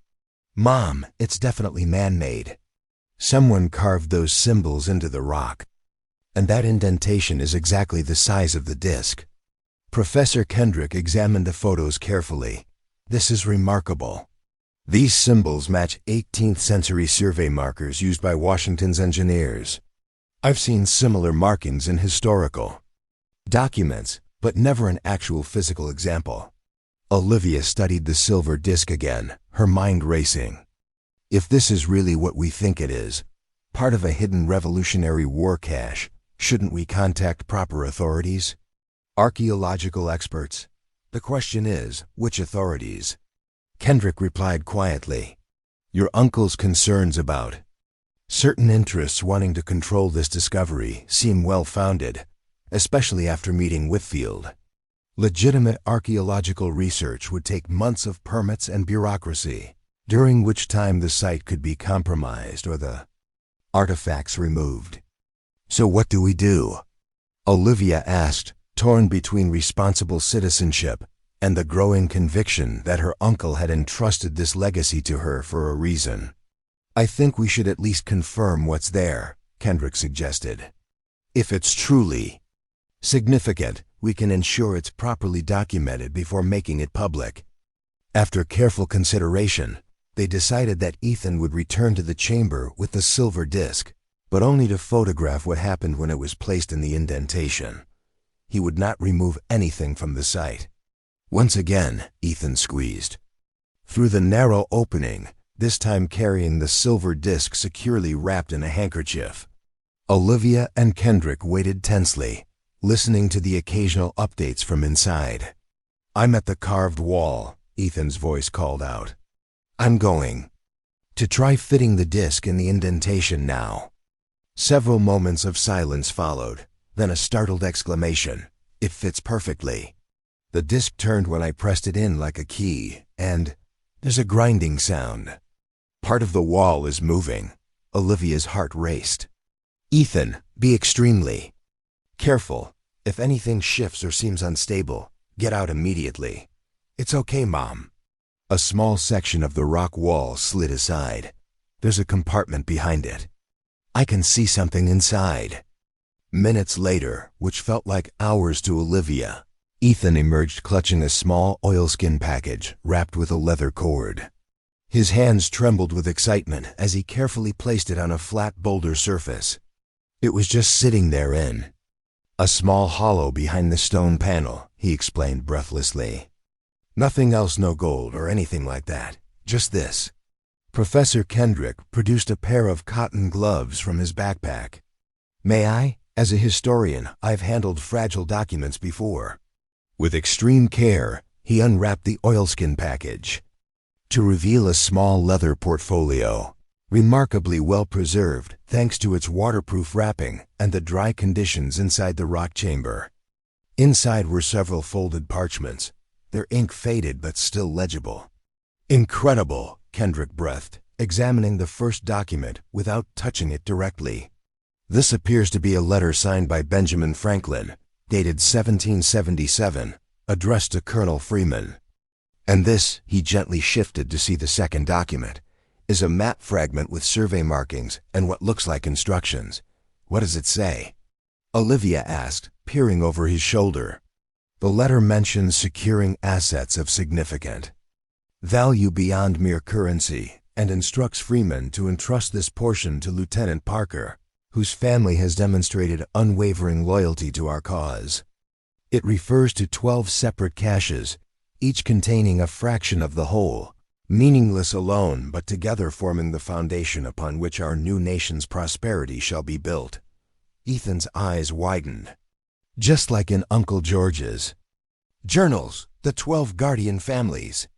"Mom, it's definitely man-made. Someone carved those symbols into the rock. And that indentation is exactly the size of the disc." Professor Kendrick examined the photos carefully. "This is remarkable. These symbols match 18th century survey markers used by Washington's engineers. I've seen similar markings in historical documents, but never an actual physical example." Olivia studied the silver disc again, her mind racing. "If this is really what we think it is, part of a hidden Revolutionary War cache, shouldn't we contact proper authorities? Archaeological experts? The question is, which authorities?" Kendrick replied quietly. "Your uncle's concerns about certain interests wanting to control this discovery seem well-founded, especially after meeting Whitfield. Legitimate archaeological research would take months of permits and bureaucracy, during which time the site could be compromised or the artifacts removed. So what do we do?" Olivia asked, torn between responsible citizenship and the growing conviction that her uncle had entrusted this legacy to her for a reason. "I think we should at least confirm what's there," Kendrick suggested. "If it's truly significant, we can ensure it's properly documented before making it public." After careful consideration, they decided that Ethan would return to the chamber with the silver disc, but only to photograph what happened when it was placed in the indentation. he would not remove anything from the site. Once again, Ethan squeezed. Through the narrow opening, this time carrying the silver disc securely wrapped in a handkerchief. Olivia and Kendrick waited tensely, listening to the occasional updates from inside. "I'm at the carved wall," Ethan's voice called out. "I'm going to try fitting the disc in the indentation now." Several moments of silence followed, then a startled exclamation. "It fits perfectly. The disc turned when I pressed it in like a key, and there's a grinding sound. Part of the wall is moving." Olivia's heart raced. "Ethan, be extremely careful. If anything shifts or seems unstable, get out immediately." "It's okay, Mom." A small section of the rock wall slid aside. "There's a compartment behind it. I can see something inside." Minutes later, which felt like hours to Olivia, Ethan emerged clutching a small oilskin package wrapped with a leather cord. His hands trembled with excitement as he carefully placed it on a flat boulder surface. It was just sitting therein. "A small hollow behind the stone panel," he explained breathlessly. "Nothing else, no gold or anything like that. Just this." Professor Kendrick produced a pair of cotton gloves from his backpack. "May I? As a historian, I've handled fragile documents before." With extreme care, he unwrapped the oilskin package to reveal a small leather portfolio, remarkably well preserved thanks to its waterproof wrapping and the dry conditions inside the rock chamber. Inside were several folded parchments, their ink faded but still legible. "Incredible," Kendrick breathed, examining the first document without touching it directly. "This appears to be a letter signed by Benjamin Franklin, dated 1777, addressed to Colonel Freeman. And this," he gently shifted to see the second document, "is a map fragment with survey markings and what looks like instructions. What does it say?" Olivia asked, peering over his shoulder. "The letter mentions securing assets of significant value beyond mere currency and instructs Freeman to entrust this portion to Lieutenant Parker, whose family has demonstrated unwavering loyalty to our cause." It refers to 12 separate caches, each containing a fraction of the whole, meaningless alone but together forming the foundation upon which our new nation's prosperity shall be built. Ethan's eyes widened. "Just like in Uncle George's journals, the 12 guardian families."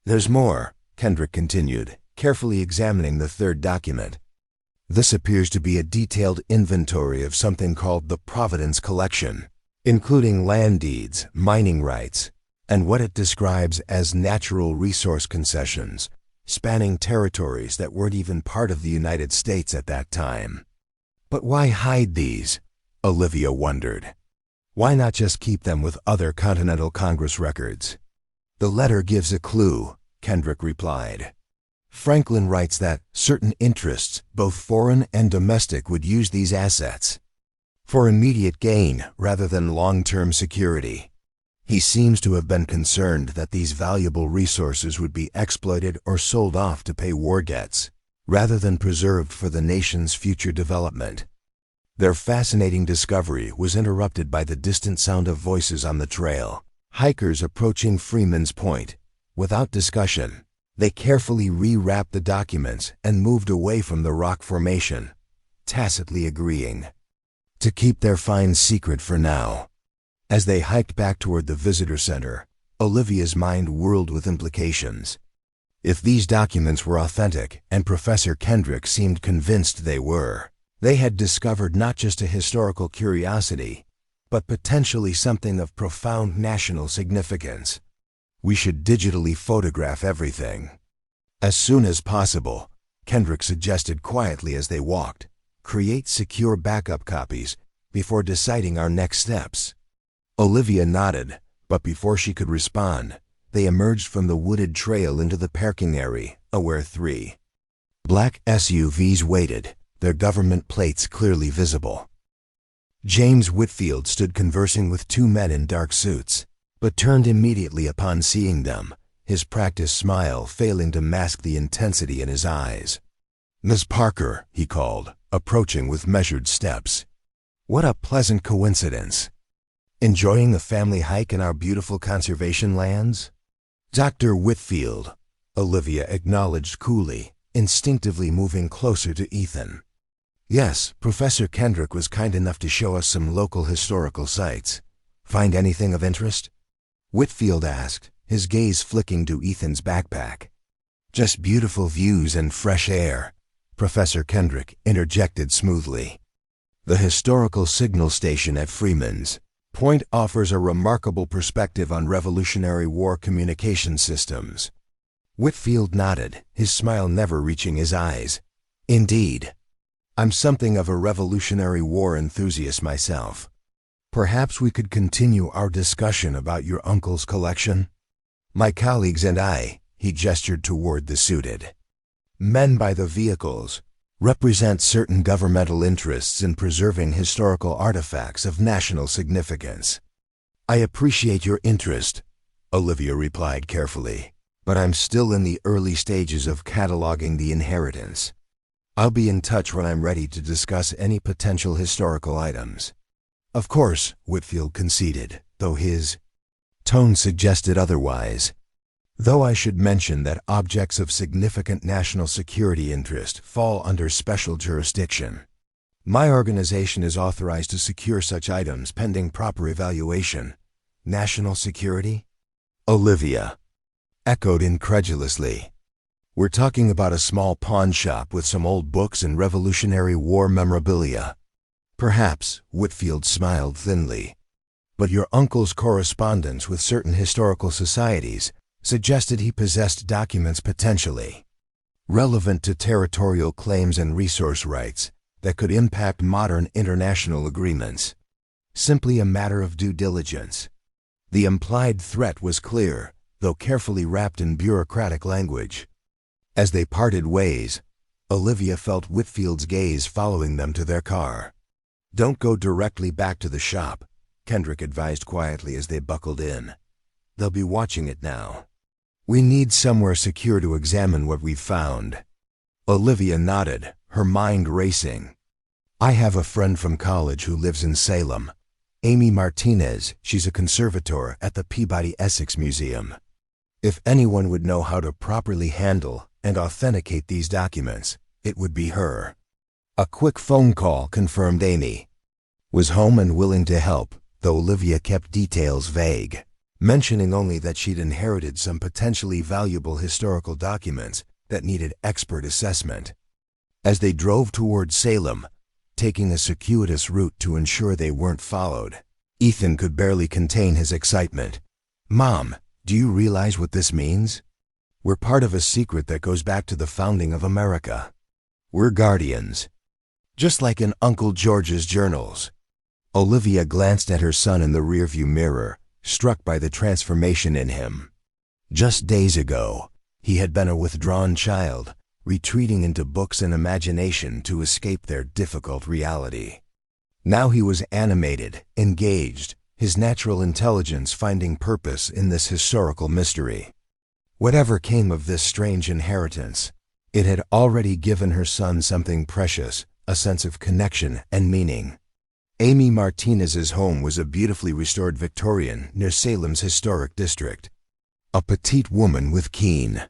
"There's more," Kendrick continued, carefully examining the third document. "This appears to be a detailed inventory of something called the Providence Collection, including land deeds, mining rights, and what it describes as natural resource concessions, spanning territories that weren't even part of the United States at that time." "But why hide these?" Olivia wondered. "Why not just keep them with other Continental Congress records?" "The letter gives a clue," Kendrick replied. "Franklin writes that certain interests, both foreign and domestic, would use these assets for immediate gain rather than long-term security. He seems to have been concerned that these valuable resources would be exploited or sold off to pay war debts, rather than preserved for the nation's future development." Their fascinating discovery was interrupted by the distant sound of voices on the trail, hikers approaching Freeman's Point. Without discussion, they carefully rewrapped the documents and moved away from the rock formation, tacitly agreeing to keep their find secret for now. As they hiked back toward the visitor center, Olivia's mind whirled with implications. If these documents were authentic, and Professor Kendrick seemed convinced they were, they had discovered not just a historical curiosity, but potentially something of profound national significance. "We should digitally photograph everything as soon as possible," Kendrick suggested quietly as they walked. "Create secure backup copies before deciding our next steps." Olivia nodded, but before she could respond, they emerged from the wooded trail into the parking area, where 3 black SUVs waited, their government plates clearly visible. James Whitfield stood conversing with 2 men in dark suits, but turned immediately upon seeing them, his practiced smile failing to mask the intensity in his eyes. "Miss Parker," he called, approaching with measured steps. "What a pleasant coincidence." Enjoying a family hike in our beautiful conservation lands? Dr. Whitfield, Olivia acknowledged coolly, instinctively moving closer to Ethan. Yes, Professor Kendrick was kind enough to show us some local historical sites. Find anything of interest? Whitfield asked, his gaze flicking to Ethan's backpack. Just beautiful views and fresh air, Professor Kendrick interjected smoothly. The historical signal station at Freeman's Point offers a remarkable perspective on Revolutionary War communication systems. Whitfield nodded, his smile never reaching his eyes. Indeed. I'm something of a Revolutionary War enthusiast myself. Perhaps we could continue our discussion about your uncle's collection? My colleagues and I, he gestured toward the suited men by the vehicles, represent certain governmental interests in preserving historical artifacts of national significance. I appreciate your interest, Olivia replied carefully, but I'm still in the early stages of cataloging the inheritance. I'll be in touch when I'm ready to discuss any potential historical items. Of course, Whitfield conceded, though his tone suggested otherwise. Though I should mention that objects of significant national security interest fall under special jurisdiction. My organization is authorized to secure such items pending proper evaluation. National security? Olivia echoed incredulously. We're talking about a small pawn shop with some old books and Revolutionary War memorabilia. Perhaps, Whitfield smiled thinly. But your uncle's correspondence with certain historical societies suggested he possessed documents potentially relevant to territorial claims and resource rights that could impact modern international agreements. Simply a matter of due diligence. The implied threat was clear, though carefully wrapped in bureaucratic language. As they parted ways, Olivia felt Whitfield's gaze following them to their car. Don't go directly back to the shop, Kendrick advised quietly as they buckled in. They'll be watching it now. We need somewhere secure to examine what we've found. Olivia nodded, her mind racing. I have a friend from college who lives in Salem. Amy Martinez, she's a conservator at the Peabody Essex Museum. If anyone would know how to properly handle and authenticate these documents, it would be her. A quick phone call confirmed Amy was home and willing to help, though Olivia kept details vague, mentioning only that she'd inherited some potentially valuable historical documents that needed expert assessment. As they drove toward Salem, taking a circuitous route to ensure they weren't followed, Ethan could barely contain his excitement. Mom, do you realize what this means? We're part of a secret that goes back to the founding of America. We're guardians. Just like in Uncle George's journals. Olivia glanced at her son in the rearview mirror, struck by the transformation in him. Just days ago, he had been a withdrawn child, retreating into books and imagination to escape their difficult reality. Now he was animated, engaged, his natural intelligence finding purpose in this historical mystery. Whatever came of this strange inheritance, it had already given her son something precious, a sense of connection and meaning. Amy Martinez's home was a beautifully restored Victorian near Salem's historic district. A petite woman with keen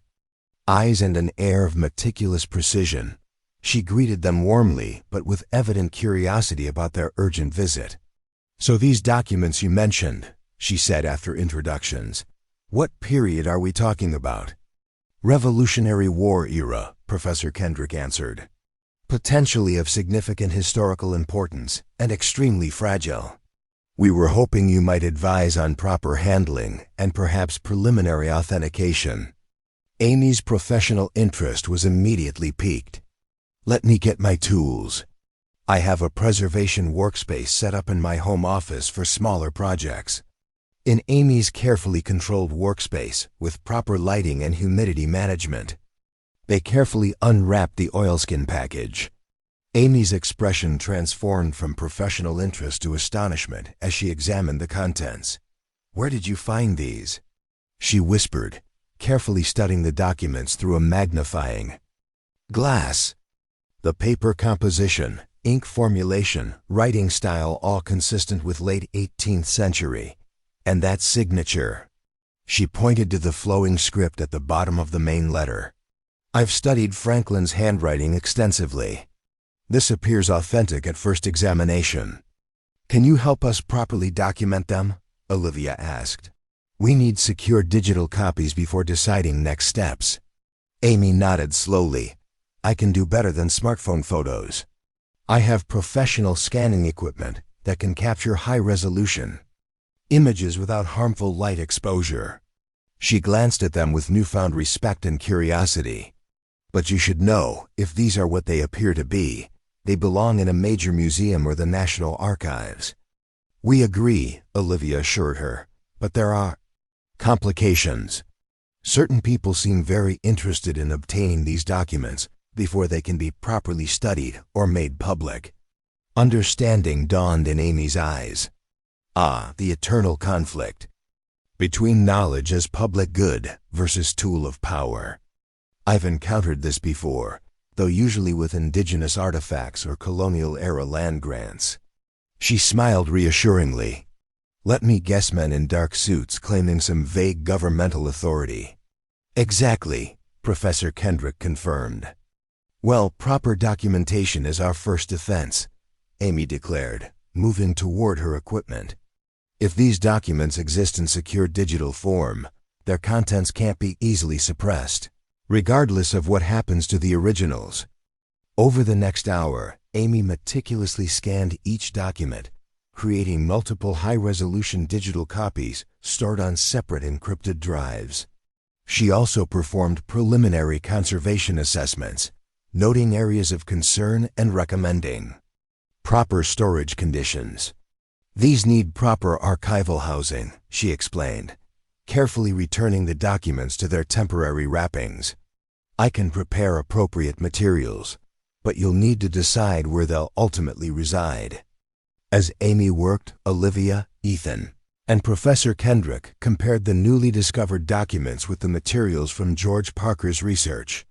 eyes and an air of meticulous precision, she greeted them warmly but with evident curiosity about their urgent visit. So these documents you mentioned, she said after introductions. What period are we talking about? Revolutionary War era, Professor Kendrick answered. Potentially of significant historical importance and extremely fragile. We were hoping you might advise on proper handling and perhaps preliminary authentication. Amy's professional interest was immediately piqued. Let me get my tools. I have a preservation workspace set up in my home office for smaller projects. In Amy's carefully controlled workspace with proper lighting and humidity management, they carefully unwrapped the oilskin package. Amy's expression transformed from professional interest to astonishment as she examined the contents. Where did you find these? She whispered, carefully studying the documents through a magnifying glass. The paper composition, ink formulation, writing style, all consistent with late 18th century. And that signature. She pointed to the flowing script at the bottom of the main letter. I've studied Franklin's handwriting extensively. This appears authentic at first examination. Can you help us properly document them? Olivia asked. We need secure digital copies before deciding next steps. Amy nodded slowly. I can do better than smartphone photos. I have professional scanning equipment that can capture high-resolution images without harmful light exposure. She glanced at them with newfound respect and curiosity. But you should know, if these are what they appear to be, they belong in a major museum or the National Archives. We agree, Olivia assured her, but there are complications. Certain people seem very interested in obtaining these documents before they can be properly studied or made public. Understanding dawned in Amy's eyes. Ah, the eternal conflict between knowledge as public good versus tool of power. I've encountered this before, though usually with indigenous artifacts or colonial-era land grants. She smiled reassuringly. Let me guess, men in dark suits claiming some vague governmental authority. Exactly, Professor Kendrick confirmed. Well, proper documentation is our first defense, Amy declared, moving toward her equipment. If these documents exist in secure digital form, their contents can't be easily suppressed, regardless of what happens to the originals. Over the next hour, Amy meticulously scanned each document, creating multiple high-resolution digital copies stored on separate encrypted drives. She also performed preliminary conservation assessments, noting areas of concern and recommending proper storage conditions. These need proper archival housing, she explained, carefully returning the documents to their temporary wrappings. I can prepare appropriate materials, but you'll need to decide where they'll ultimately reside. As Amy worked, Olivia, Ethan, and Professor Kendrick compared the newly discovered documents with the materials from George Parker's research.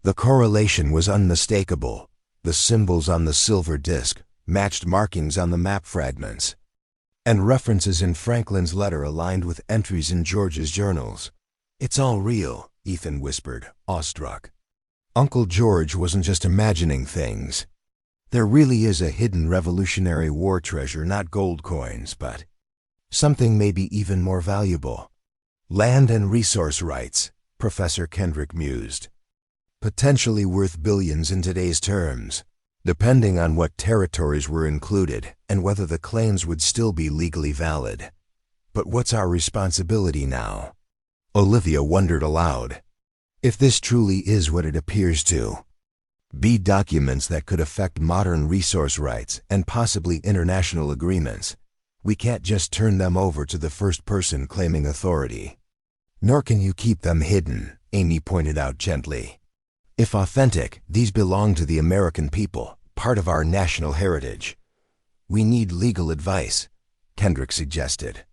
The correlation was unmistakable. The symbols on the silver disc matched markings on the map fragments, and references in Franklin's letter aligned with entries in George's journals. It's all real, Ethan whispered, awestruck. Uncle George wasn't just imagining things. There really is a hidden Revolutionary War treasure, not gold coins, but something maybe even more valuable. Land and resource rights, Professor Kendrick mused. Potentially worth billions in today's terms, depending on what territories were included and whether the claims would still be legally valid. But what's our responsibility now? Olivia wondered aloud. If this truly is what it appears to be, documents that could affect modern resource rights and possibly international agreements, we can't just turn them over to the first person claiming authority. Nor can you keep them hidden, Amy pointed out gently. If authentic, these belong to the American people, part of our national heritage. We need legal advice, Kendrick suggested.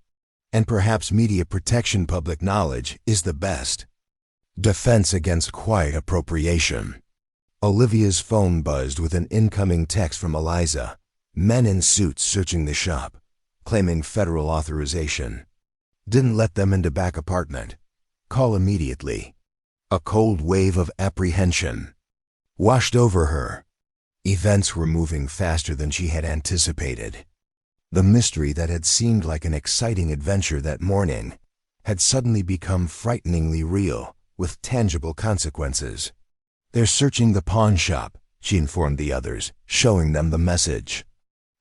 And perhaps media protection. Public knowledge is the best defense against quiet appropriation. Olivia's phone buzzed with an incoming text from Eliza. Men in suits searching the shop, claiming federal authorization. Didn't let them into back apartment. Call immediately. A cold wave of apprehension washed over her. Events were moving faster than she had anticipated. The mystery that had seemed like an exciting adventure that morning had suddenly become frighteningly real, with tangible consequences. They're searching the pawn shop, she informed the others, showing them the message.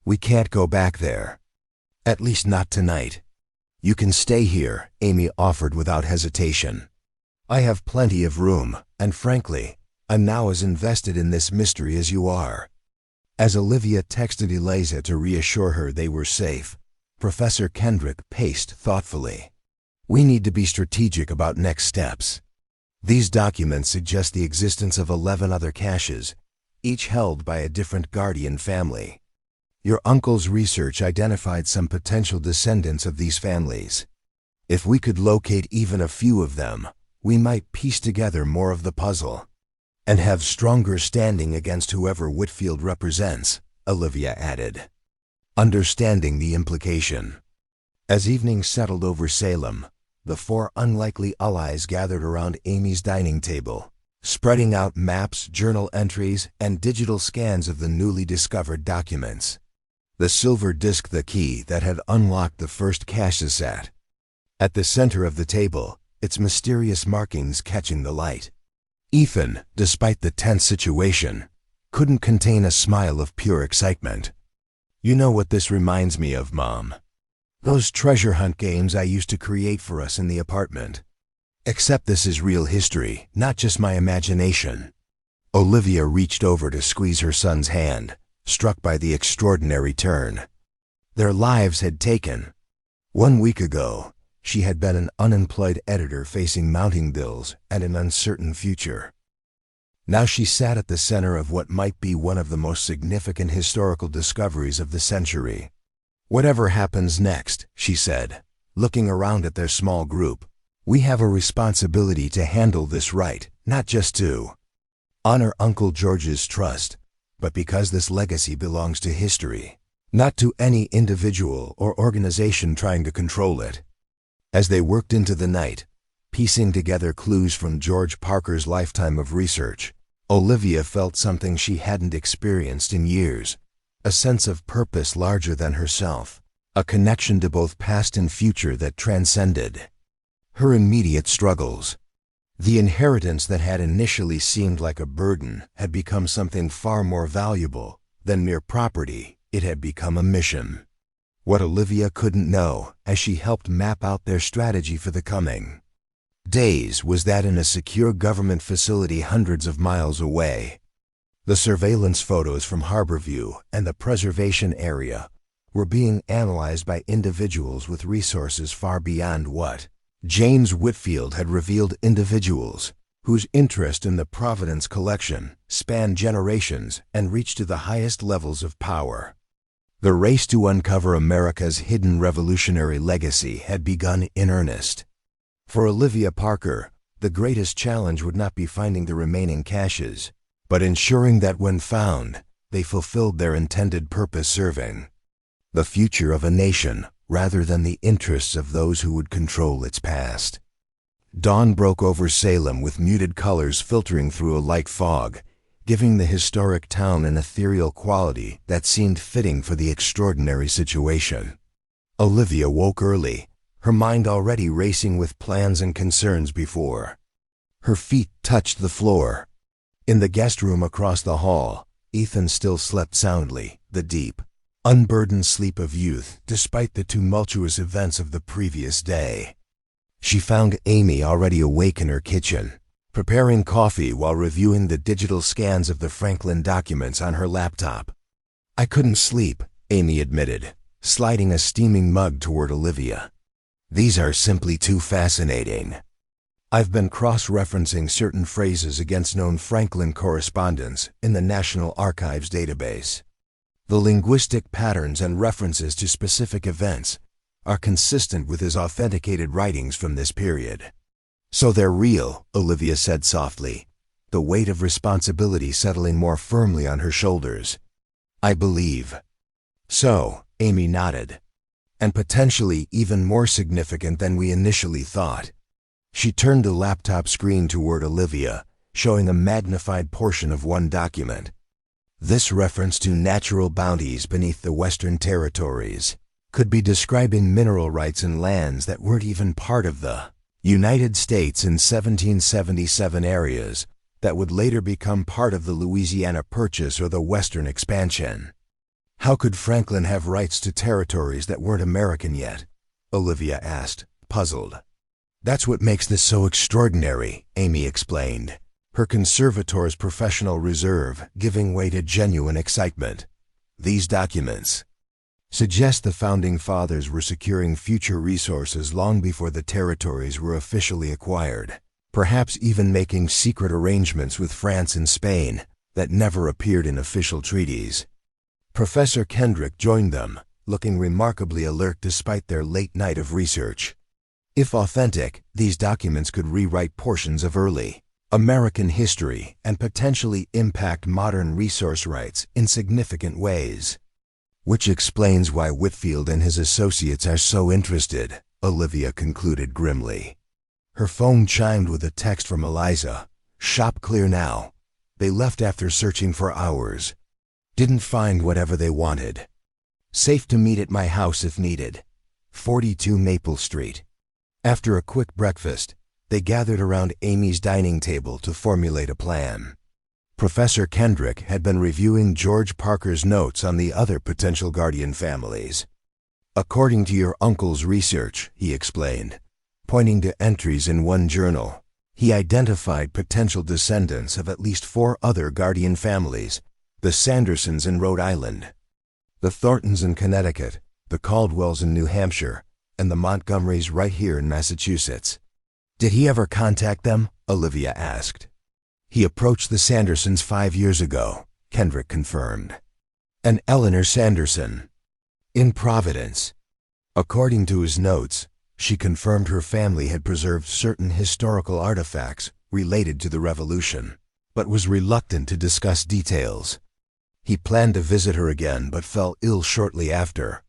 We can't go back there. At least not tonight. You can stay here, Amy offered without hesitation. I have plenty of room, and frankly, I'm now as invested in this mystery as you are. As Olivia texted Eliza to reassure her they were safe, Professor Kendrick paced thoughtfully. We need to be strategic about next steps. These documents suggest the existence of 11 other caches, each held by a different guardian family. Your uncle's research identified some potential descendants of these families. If we could locate even a few of them, we might piece together more of the puzzle and have stronger standing against whoever Whitfield represents, Olivia added, understanding the implication. As evening settled over Salem, the four unlikely allies gathered around Amy's dining table, spreading out maps, journal entries, and digital scans of the newly discovered documents. The silver disc, the key that had unlocked the first cache, sat at the center of the table, its mysterious markings catching the light. Ethan, despite the tense situation, couldn't contain a smile of pure excitement. You know what this reminds me of, Mom? Those treasure hunt games I used to create for us in the apartment. Except this is real history, not just my imagination. Olivia reached over to squeeze her son's hand, struck by the extraordinary turn their lives had taken. 1 week ago, she had been an unemployed editor facing mounting bills and an uncertain future. Now she sat at the center of what might be one of the most significant historical discoveries of the century. Whatever happens next, she said, looking around at their small group, we have a responsibility to handle this right, not just to honor Uncle George's trust, but because this legacy belongs to history, not to any individual or organization trying to control it. As they worked into the night, piecing together clues from George Parker's lifetime of research, Olivia felt something she hadn't experienced in years, a sense of purpose larger than herself, a connection to both past and future that transcended her immediate struggles. The inheritance that had initially seemed like a burden had become something far more valuable than mere property. It had become a mission. What Olivia couldn't know, as she helped map out their strategy for the coming days, was that in a secure government facility hundreds of miles away, the surveillance photos from Harborview and the preservation area were being analyzed by individuals with resources far beyond what James Whitfield had revealed, individuals whose interest in the Providence collection spanned generations and reached to the highest levels of power. The race to uncover America's hidden revolutionary legacy had begun in earnest. For Olivia Parker, the greatest challenge would not be finding the remaining caches, but ensuring that when found, they fulfilled their intended purpose, serving the future of a nation rather than the interests of those who would control its past. Dawn broke over Salem with muted colors filtering through a light fog, giving the historic town an ethereal quality that seemed fitting for the extraordinary situation. Olivia woke early, her mind already racing with plans and concerns before her feet touched the floor. In the guest room across the hall, Ethan still slept soundly, the deep, unburdened sleep of youth despite the tumultuous events of the previous day. She found Amy already awake in her kitchen, preparing coffee while reviewing the digital scans of the Franklin documents on her laptop. I couldn't sleep, Amy admitted, sliding a steaming mug toward Olivia. These are simply too fascinating. I've been cross-referencing certain phrases against known Franklin correspondence in the National Archives database. The linguistic patterns and references to specific events are consistent with his authenticated writings from this period. So they're real, Olivia said softly, the weight of responsibility settling more firmly on her shoulders. I believe so, Amy nodded. And potentially even more significant than we initially thought. She turned the laptop screen toward Olivia, showing a magnified portion of one document. This reference to natural bounties beneath the Western Territories could be describing mineral rights in lands that weren't even part of the United States in 1777, areas that would later become part of the Louisiana Purchase or the Western Expansion. How could Franklin have rights to territories that weren't American yet? Olivia asked, puzzled. That's what makes this so extraordinary, Amy explained, her conservator's professional reserve giving way to genuine excitement. These documents suggest the Founding Fathers were securing future resources long before the territories were officially acquired, perhaps even making secret arrangements with France and Spain that never appeared in official treaties. Professor Kendrick joined them, looking remarkably alert despite their late night of research. If authentic, these documents could rewrite portions of early American history, and potentially impact modern resource rights in significant ways. Which explains why Whitfield and his associates are so interested, Olivia concluded grimly. Her phone chimed with a text from Eliza. Shop clear now. They left after searching for hours. Didn't find whatever they wanted. Safe to meet at my house if needed. 42 Maple Street. After a quick breakfast, they gathered around Amy's dining table to formulate a plan. Professor Kendrick had been reviewing George Parker's notes on the other potential guardian families. According to your uncle's research, he explained, pointing to entries in one journal, he identified potential descendants of at least 4 other guardian families, the Sandersons in Rhode Island, the Thorntons in Connecticut, the Caldwells in New Hampshire, and the Montgomerys right here in Massachusetts. Did he ever contact them? Olivia asked. He approached the Sandersons 5 years ago, Kendrick confirmed. And Eleanor Sanderson. In Providence. According to his notes, she confirmed her family had preserved certain historical artifacts related to the Revolution, but was reluctant to discuss details. He planned to visit her again but fell ill shortly after.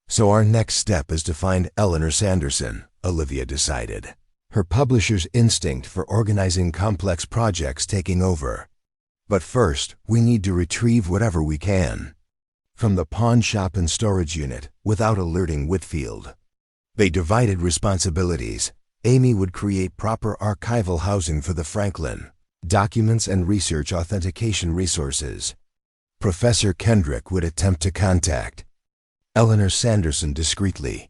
So our next step is to find Eleanor Sanderson, Olivia decided, her publisher's instinct for organizing complex projects taking over. But first, we need to retrieve whatever we can from the pawn shop and storage unit without alerting Whitfield. They divided responsibilities. Amy would create proper archival housing for the Franklin, documents and research authentication resources. Professor Kendrick would attempt to contact Eleanor Sanderson discreetly.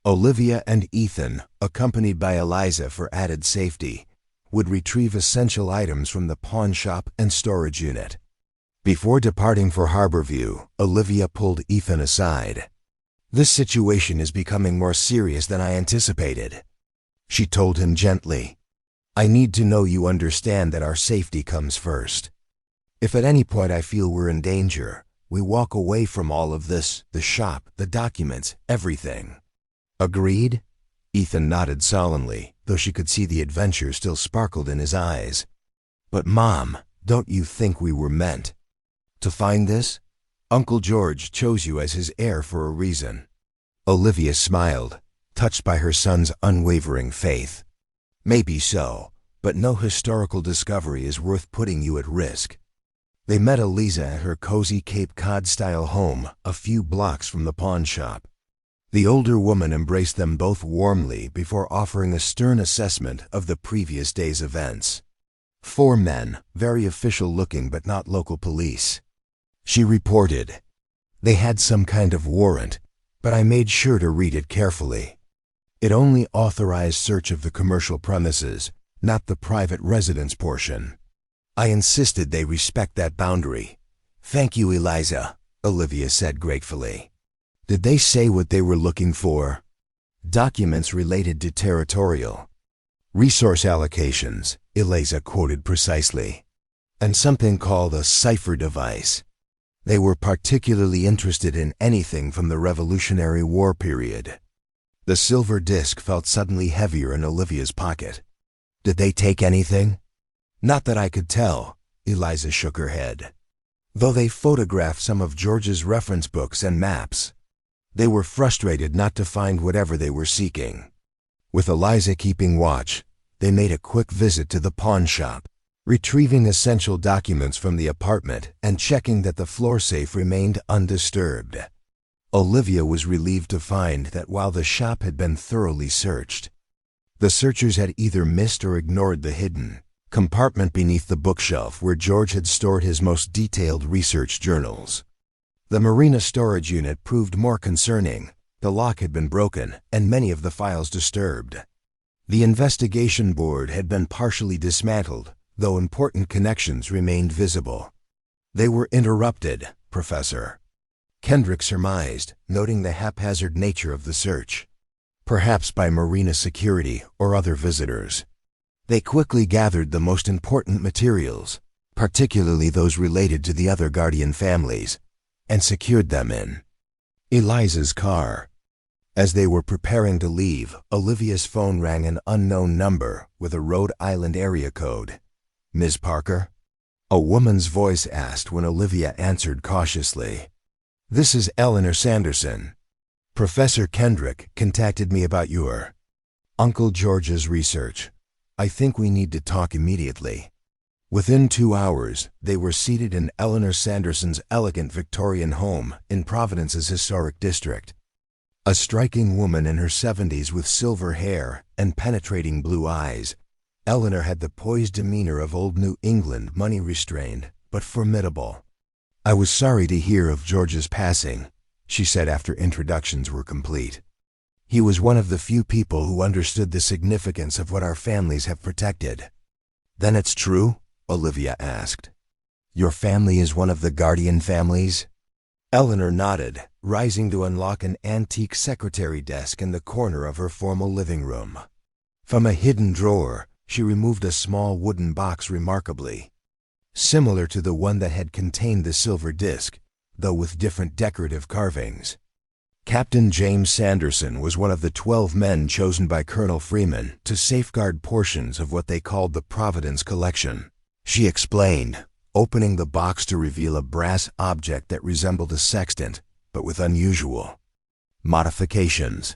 Olivia and Ethan, accompanied by Eliza for added safety, would retrieve essential items from the pawn shop and storage unit. Before departing for Harborview, Olivia pulled Ethan aside. This situation is becoming more serious than I anticipated. She told him gently, I need to know you understand that our safety comes first. If at any point I feel we're in danger, we walk away from all of this, the shop, the documents, everything. Agreed? Ethan nodded solemnly, though she could see the adventure still sparkled in his eyes. But Mom, don't you think we were meant to find this? Uncle George chose you as his heir for a reason. Olivia smiled, touched by her son's unwavering faith. Maybe so, but no historical discovery is worth putting you at risk. They met Eliza at her cozy Cape Cod-style home a few blocks from the pawn shop. The older woman embraced them both warmly before offering a stern assessment of the previous day's events. 4 men, very official-looking but not local police. She reported, they had some kind of warrant, but I made sure to read it carefully. It only authorized search of the commercial premises, not the private residence portion. I insisted they respect that boundary. Thank you, Eliza, Olivia said gratefully. Did they say what they were looking for? Documents related to territorial resource allocations, Eliza quoted precisely, and something called a cipher device. They were particularly interested in anything from the Revolutionary War period. The silver disc felt suddenly heavier in Olivia's pocket. Did they take anything? Not that I could tell, Eliza shook her head. Though they photographed some of George's reference books and maps. They were frustrated not to find whatever they were seeking. With Eliza keeping watch, they made a quick visit to the pawn shop, retrieving essential documents from the apartment and checking that the floor safe remained undisturbed. Olivia was relieved to find that while the shop had been thoroughly searched, the searchers had either missed or ignored the hidden compartment beneath the bookshelf where George had stored his most detailed research journals. The marina storage unit proved more concerning. The lock had been broken and many of the files disturbed. The investigation board had been partially dismantled, though important connections remained visible. They were interrupted, Professor Kendrick surmised, noting the haphazard nature of the search. Perhaps by marina security or other visitors. They quickly gathered the most important materials, particularly those related to the other guardian families, and secured them in Eliza's car. As they were preparing to leave, Olivia's phone rang an unknown number with a Rhode Island area code. Ms. Parker?" A woman's voice asked when Olivia answered cautiously. "This is Eleanor Sanderson. Professor Kendrick contacted me about your Uncle George's research. I think we need to talk immediately." Within 2 hours, they were seated in Eleanor Sanderson's elegant Victorian home in Providence's historic district. A striking woman in her 70s with silver hair and penetrating blue eyes, Eleanor had the poised demeanor of old New England, money-restrained, but formidable. "I was sorry to hear of George's passing," she said after introductions were complete. "He was one of the few people who understood the significance of what our families have protected." "Then it's true?" Olivia asked. "Your family is one of the guardian families?" Eleanor nodded, rising to unlock an antique secretary desk in the corner of her formal living room. From a hidden drawer, she removed a small wooden box remarkably similar to the one that had contained the silver disc, though with different decorative carvings. Captain James Sanderson was one of the 12 men chosen by Colonel Freeman to safeguard portions of what they called the Providence collection, she explained, opening the box to reveal a brass object that resembled a sextant, but with unusual modifications.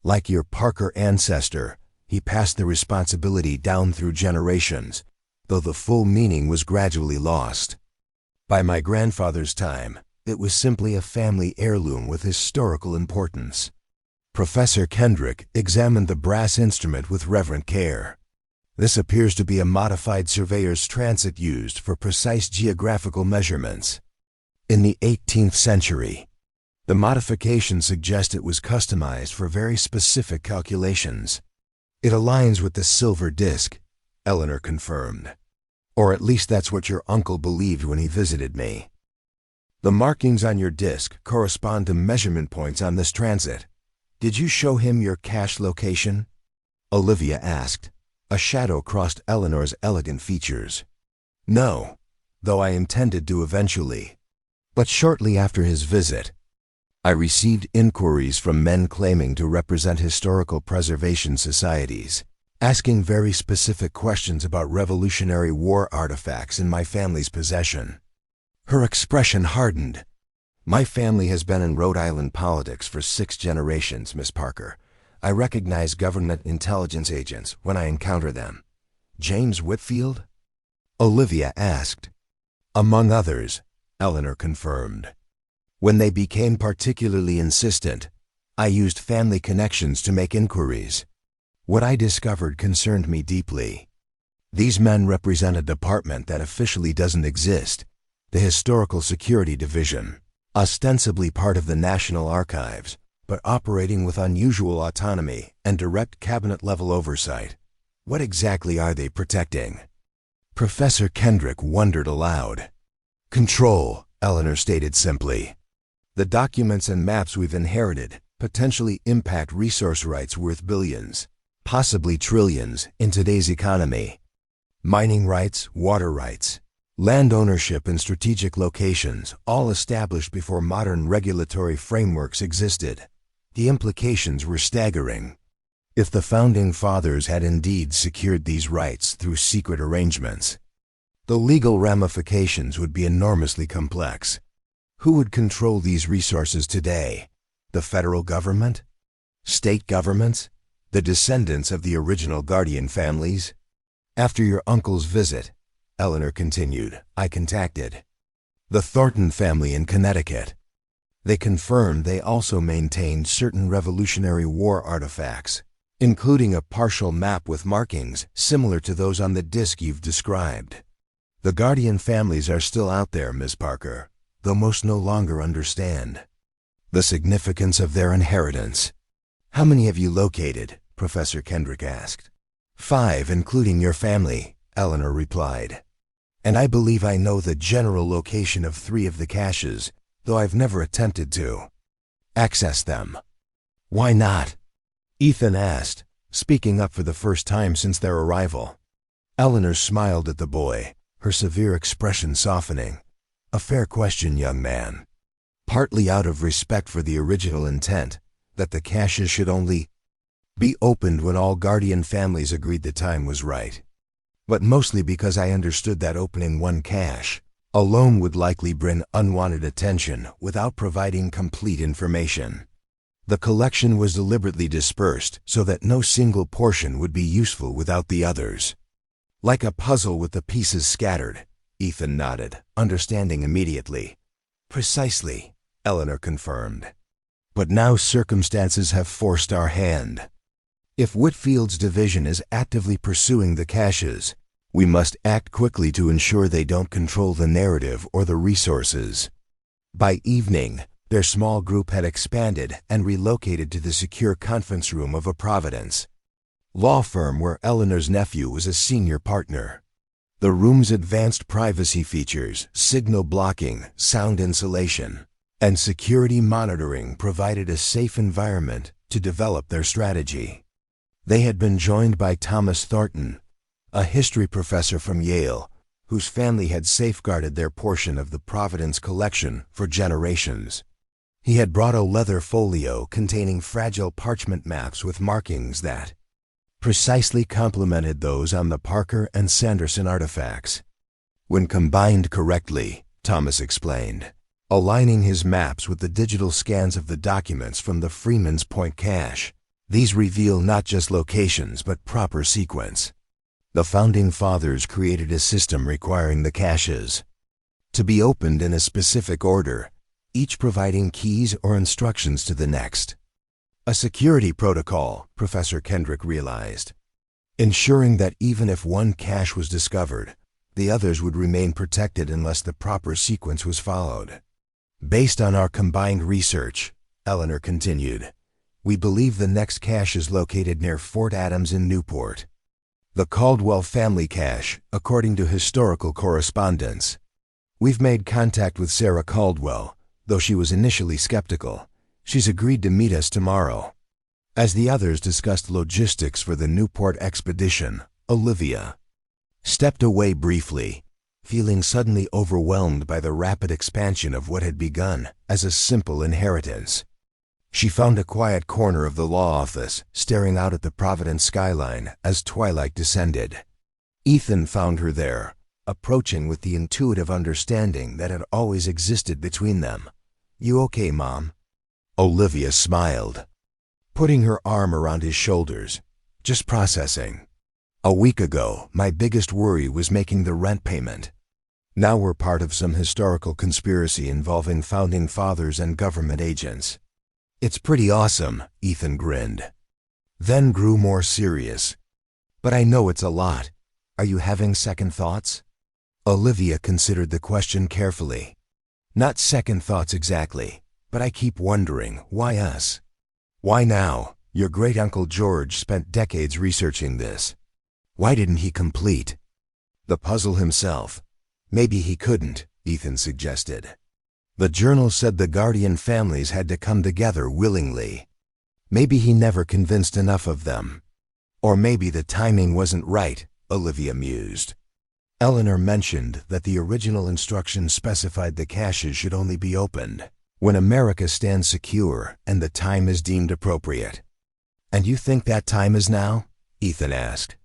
Like your Parker ancestor, he passed the responsibility down through generations, though the full meaning was gradually lost. By my grandfather's time, it was simply a family heirloom with historical importance. Professor Kendrick examined the brass instrument with reverent care. "This appears to be a modified surveyor's transit used for precise geographical measurements. In the 18th century, the modifications suggest it was customized for very specific calculations." "It aligns with the silver disc," Eleanor confirmed. "Or at least that's what your uncle believed when he visited me. The markings on your disc correspond to measurement points on this transit. Did you show him your cache location?" Olivia asked. A shadow crossed Eleanor's elegant features. "No, though I intended to eventually. But shortly after his visit, I received inquiries from men claiming to represent historical preservation societies, asking very specific questions about Revolutionary War artifacts in my family's possession." Her expression hardened. "My family has been in Rhode Island politics for 6 generations, Miss Parker. I recognize government intelligence agents when I encounter them." "James Whitfield?" Olivia asked. "Among others," Eleanor confirmed. "When they became particularly insistent, I used family connections to make inquiries. What I discovered concerned me deeply. These men represent a department that officially doesn't exist, the Historical Security Division, ostensibly part of the National Archives, but operating with unusual autonomy and direct cabinet-level oversight. What exactly are they protecting?" Professor Kendrick wondered aloud. "Control," Eleanor stated simply. "The documents and maps we've inherited potentially impact resource rights worth billions, possibly trillions, in today's economy. Mining rights, water rights, land ownership in strategic locations, all established before modern regulatory frameworks existed. The implications were staggering. If the Founding Fathers had indeed secured these rights through secret arrangements, the legal ramifications would be enormously complex. Who would control these resources today? The federal government? State governments? The descendants of the original guardian families?" "After your uncle's visit," Eleanor continued, "I contacted the Thornton family in Connecticut. They confirmed they also maintained certain Revolutionary War artifacts, including a partial map with markings similar to those on the disc you've described. The guardian families are still out there, Miss Parker, though most no longer understand the significance of their inheritance." "How many have you located?" Professor Kendrick asked. 5, including your family," Eleanor replied. "And I believe I know the general location of 3 of the caches, though I've never attempted to access them." "Why not?" Ethan asked, speaking up for the first time since their arrival. Eleanor smiled at the boy, her severe expression softening. "A fair question, young man. Partly out of respect for the original intent, that the caches should only be opened when all guardian families agreed the time was right. but mostly because I understood that opening one cache alone would likely bring unwanted attention without providing complete information. The collection was deliberately dispersed so that no single portion would be useful without the others. Like a puzzle with the pieces scattered, Ethan nodded, understanding immediately. Precisely, Eleanor confirmed. But now circumstances have forced our hand. If Whitfield's division is actively pursuing the caches, we must act quickly to ensure they don't control the narrative or the resources. By evening, their small group had expanded and relocated to the secure conference room of a Providence law firm where Eleanor's nephew was a senior partner. The room's advanced privacy features, signal blocking, sound insulation, and security monitoring provided a safe environment to develop their strategy. They had been joined by Thomas Thornton, a history professor from Yale, whose family had safeguarded their portion of the Providence collection for generations. He had brought a leather folio containing fragile parchment maps with markings that precisely complemented those on the Parker and Sanderson artifacts. When combined correctly, Thomas explained, aligning his maps with the digital scans of the documents from the Freeman's Point cache, these reveal not just locations but proper sequence. The Founding Fathers created a system requiring the caches to be opened in a specific order, each providing keys or instructions to the next. A security protocol, Professor Kendrick realized, ensuring that even if one cache was discovered, the others would remain protected unless the proper sequence was followed. Based on our combined research, Eleanor continued, we believe the next cache is located near Fort Adams in Newport. The Caldwell family cache, according to historical correspondence. We've made contact with Sarah Caldwell, though she was initially skeptical. She's agreed to meet us tomorrow. As the others discussed logistics for the Newport expedition, Olivia stepped away briefly, feeling suddenly overwhelmed by the rapid expansion of what had begun as a simple inheritance. She found a quiet corner of the law office, staring out at the Providence skyline as twilight descended. Ethan found her there, approaching with the intuitive understanding that had always existed between them. You okay, Mom? Olivia smiled, putting her arm around his shoulders. Just processing. A week ago, my biggest worry was making the rent payment. Now we're part of some historical conspiracy involving Founding Fathers and government agents. It's pretty awesome, Ethan grinned, then grew more serious. But I know it's a lot. Are you having second thoughts? Olivia considered the question carefully. Not second thoughts exactly, but I keep wondering, why us? Why now? Your great-uncle George spent decades researching this. Why didn't he complete the puzzle himself? Maybe he couldn't, Ethan suggested. The journal said the Guardian families had to come together willingly. Maybe he never convinced enough of them. Or maybe the timing wasn't right, Olivia mused. Eleanor mentioned that the original instructions specified the caches should only be opened when America stands secure and the time is deemed appropriate. And you think that time is now? Ethan asked.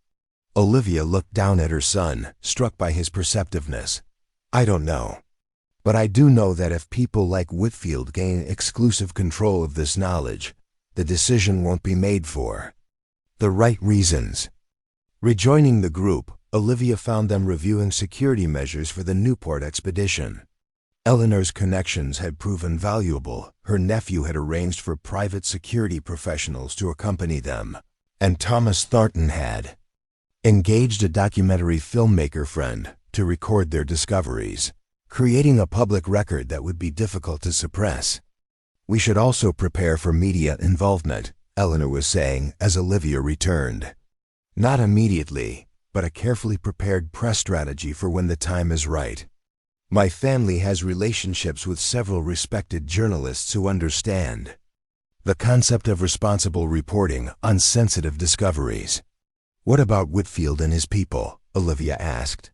Olivia looked down at her son, struck by his perceptiveness. I don't know. But I do know that if people like Whitfield gain exclusive control of this knowledge, the decision won't be made for the right reasons. Rejoining the group, Olivia found them reviewing security measures for the Newport expedition. Eleanor's connections had proven valuable. Her nephew had arranged for private security professionals to accompany them, and Thomas Thornton had engaged a documentary filmmaker friend to record their discoveries, creating a public record that would be difficult to suppress. We should also prepare for media involvement, Eleanor was saying as Olivia returned. Not immediately, but a carefully prepared press strategy for when the time is right. My family has relationships with several respected journalists who understand the concept of responsible reporting on sensitive discoveries. What about Whitfield and his people? Olivia asked.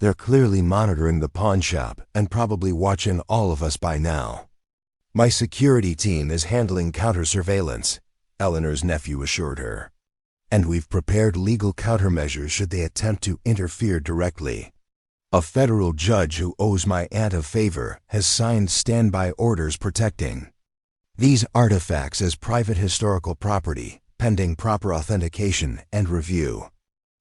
They're clearly monitoring the pawn shop and probably watching all of us by now. My security team is handling counter-surveillance, Eleanor's nephew assured her. and we've prepared legal countermeasures should they attempt to interfere directly. A federal judge who owes my aunt a favor has signed standby orders protecting these artifacts as private historical property, pending proper authentication and review."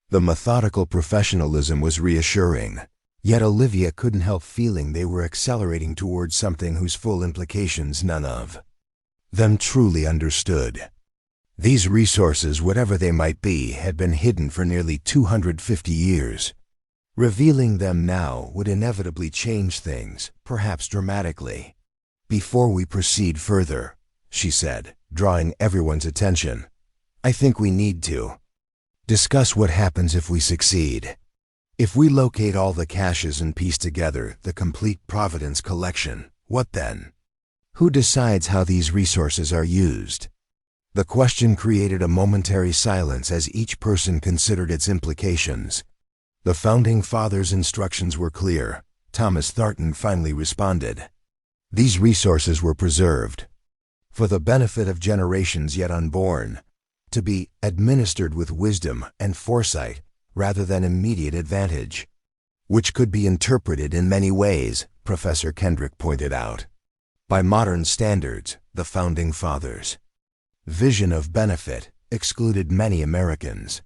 The methodical professionalism was reassuring, yet Olivia couldn't help feeling they were accelerating towards something whose full implications none of them truly understood. These resources, whatever they might be, had been hidden for nearly 250 years. Revealing them now would inevitably change things, perhaps dramatically. "Before we proceed further," she said, drawing everyone's attention, "I think we need to discuss what happens if we succeed. If we locate all the caches and piece together the complete Providence collection, what then? Who decides how these resources are used?" The question created a momentary silence as each person considered its implications. The Founding Fathers' instructions were clear. Thomas Thornton finally responded. These resources were preserved for the benefit of generations yet unborn, to be administered with wisdom and foresight rather than immediate advantage, which could be interpreted in many ways, Professor Kendrick pointed out. By modern standards, the Founding Fathers' vision of benefit excluded many Americans.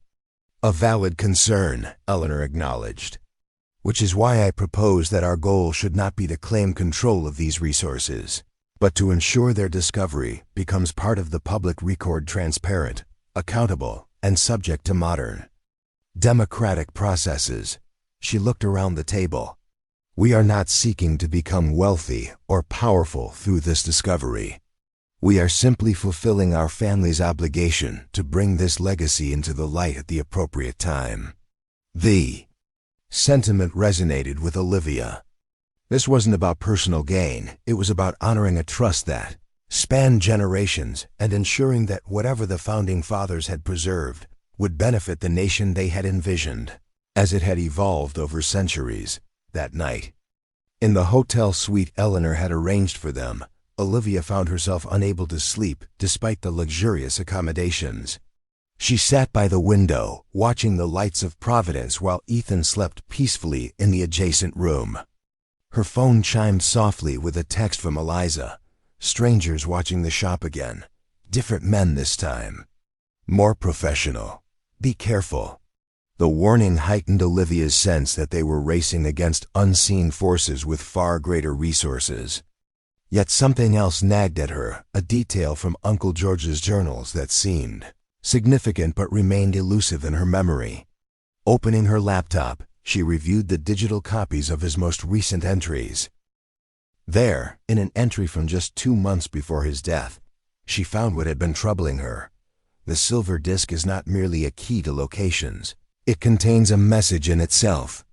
"A valid concern," Eleanor acknowledged, "which is why I propose that our goal should not be to claim control of these resources, but to ensure their discovery becomes part of the public record, transparent, accountable, and subject to modern democratic processes." She looked around the table. "We are not seeking to become wealthy or powerful through this discovery. We are simply fulfilling our family's obligation to bring this legacy into the light at the appropriate time." The sentiment resonated with Olivia. This wasn't about personal gain, it was about honoring a trust that spanned generations and ensuring that whatever the Founding Fathers had preserved would benefit the nation they had envisioned, as it had evolved over centuries. That night, in the hotel suite Eleanor had arranged for them, Olivia found herself unable to sleep despite the luxurious accommodations. She sat by the window, watching the lights of Providence while Ethan slept peacefully in the adjacent room. Her phone chimed softly with a text from Eliza. "Strangers watching the shop again. Different men this time. More professional. Be careful." The warning heightened Olivia's sense that they were racing against unseen forces with far greater resources. Yet something else nagged at her, a detail from Uncle George's journals that seemed significant but remained elusive in her memory. Opening her laptop, she reviewed the digital copies of his most recent entries. There, in an entry from just 2 months before his death, she found what had been troubling her. The silver disc is not merely a key to locations. It contains a message in itself.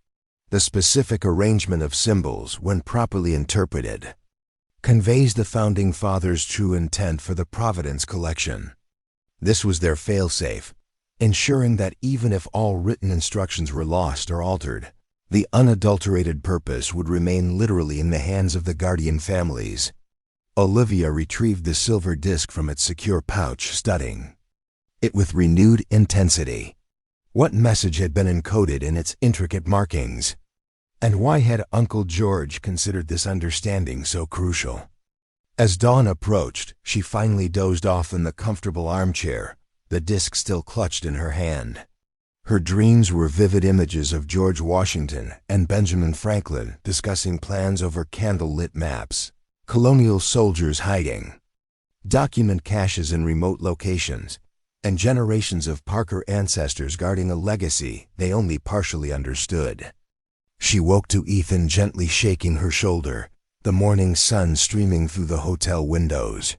The specific arrangement of symbols, when properly interpreted, conveys the Founding Fathers' true intent for the Providence collection. This was their failsafe, ensuring that even if all written instructions were lost or altered, the unadulterated purpose would remain literally in the hands of the guardian families. Olivia retrieved the silver disc from its secure pouch, studying it with renewed intensity. What message had been encoded in its intricate markings? And why had Uncle George considered this understanding so crucial? As dawn approached, she finally dozed off in the comfortable armchair, the disc still clutched in her hand. Her dreams were vivid images of George Washington and Benjamin Franklin discussing plans over candle-lit maps, colonial soldiers hiding document caches in remote locations, and generations of Parker ancestors guarding a legacy they only partially understood. She woke to Ethan gently shaking her shoulder, the morning sun streaming through the hotel windows.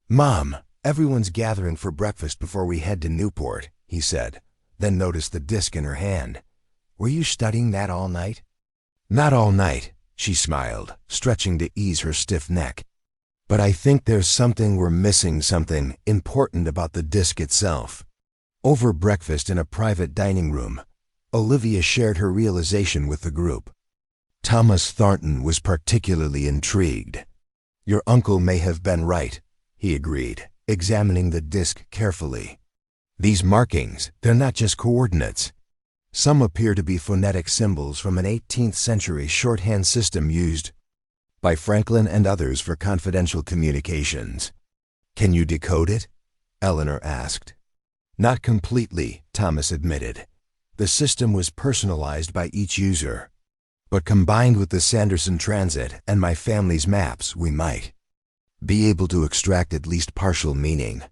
"Mom, everyone's gathering for breakfast before we head to Newport," he said, then noticed the disc in her hand. "Were you studying that all night?" "Not all night," she smiled, stretching to ease her stiff neck. "But I think there's something we're missing, something important about the disc itself." Over breakfast in a private dining room, Olivia shared her realization with the group. Thomas Thornton was particularly intrigued. "Your uncle may have been right," he agreed, examining the disc carefully. These markings, they're not just coordinates. Some appear to be phonetic symbols from an 18th century shorthand system used by Franklin and others for confidential communications. Can you decode it? Eleanor asked. Not completely, Thomas admitted. The system was personalized by each user. But combined with the Sanderson Transit and my family's maps, we might be able to extract at least partial meaning.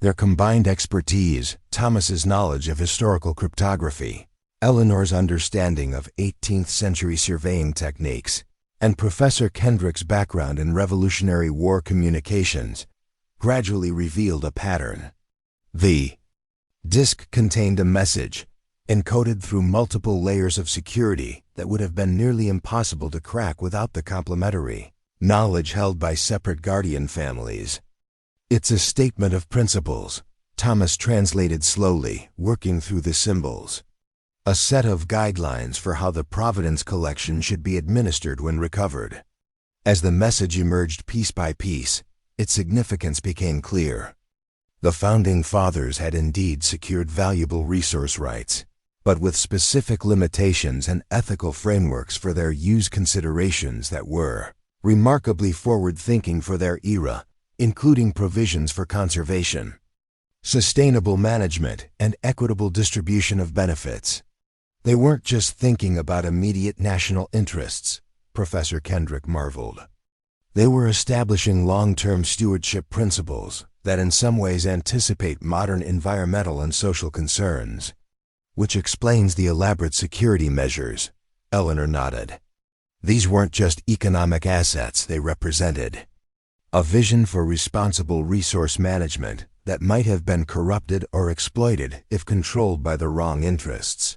Their combined expertise, Thomas's knowledge of historical cryptography, Eleanor's understanding of 18th century surveying techniques, and Professor Kendrick's background in Revolutionary War communications, gradually revealed a pattern. The disk contained a message, encoded through multiple layers of security that would have been nearly impossible to crack without the complementary knowledge held by separate guardian families. It's a statement of principles, Thomas translated slowly, working through the symbols. A set of guidelines for how the Providence collection should be administered when recovered. As the message emerged piece by piece, its significance became clear. The Founding Fathers had indeed secured valuable resource rights, but with specific limitations and ethical frameworks for their use considerations that were remarkably forward-thinking for their era, including provisions for conservation, sustainable management, and equitable distribution of benefits. They weren't just thinking about immediate national interests, Professor Kendrick marveled. They were establishing long-term stewardship principles that in some ways anticipate modern environmental and social concerns. Which explains the elaborate security measures, Eleanor nodded. These weren't just economic assets they represented. A vision for responsible resource management that might have been corrupted or exploited if controlled by the wrong interests.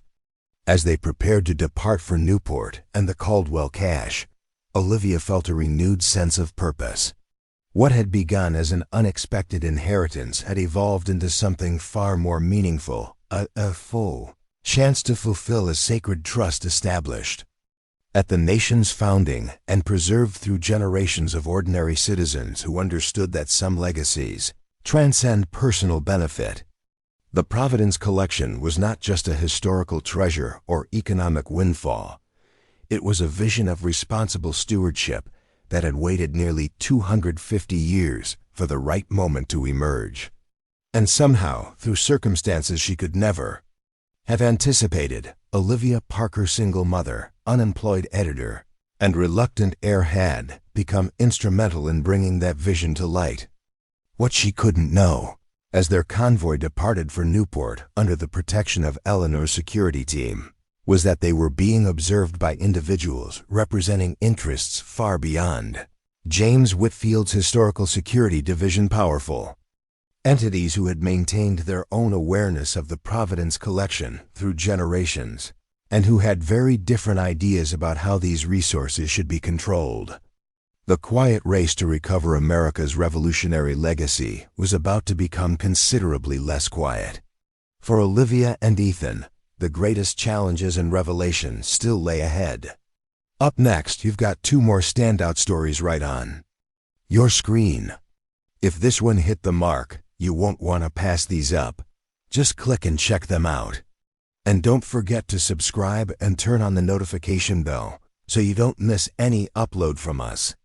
As they prepared to depart for Newport and the Caldwell cache, Olivia felt a renewed sense of purpose. What had begun as an unexpected inheritance had evolved into something far more meaningful, a full chance to fulfill a sacred trust established at the nation's founding and preserved through generations of ordinary citizens who understood that some legacies transcend personal benefit. The Providence collection was not just a historical treasure or economic windfall. It was a vision of responsible stewardship that had waited nearly 250 years for the right moment to emerge. And somehow, through circumstances she could never have anticipated, Olivia Parker, single mother, unemployed editor, and reluctant heir had become instrumental in bringing that vision to light. What she couldn't know, as their convoy departed for Newport under the protection of Eleanor's security team, was that they were being observed by individuals representing interests far beyond James Whitfield's Historical Security Division powerful. Entities who had maintained their own awareness of the Providence collection through generations, and who had very different ideas about how these resources should be controlled. The quiet race to recover America's revolutionary legacy was about to become considerably less quiet. For Olivia and Ethan, the greatest challenges and revelations still lay ahead. Up next, you've got two more standout stories right on your screen. If this one hit the mark, you won't want to pass these up. Just click and check them out. And don't forget to subscribe and turn on the notification bell so you don't miss any upload from us.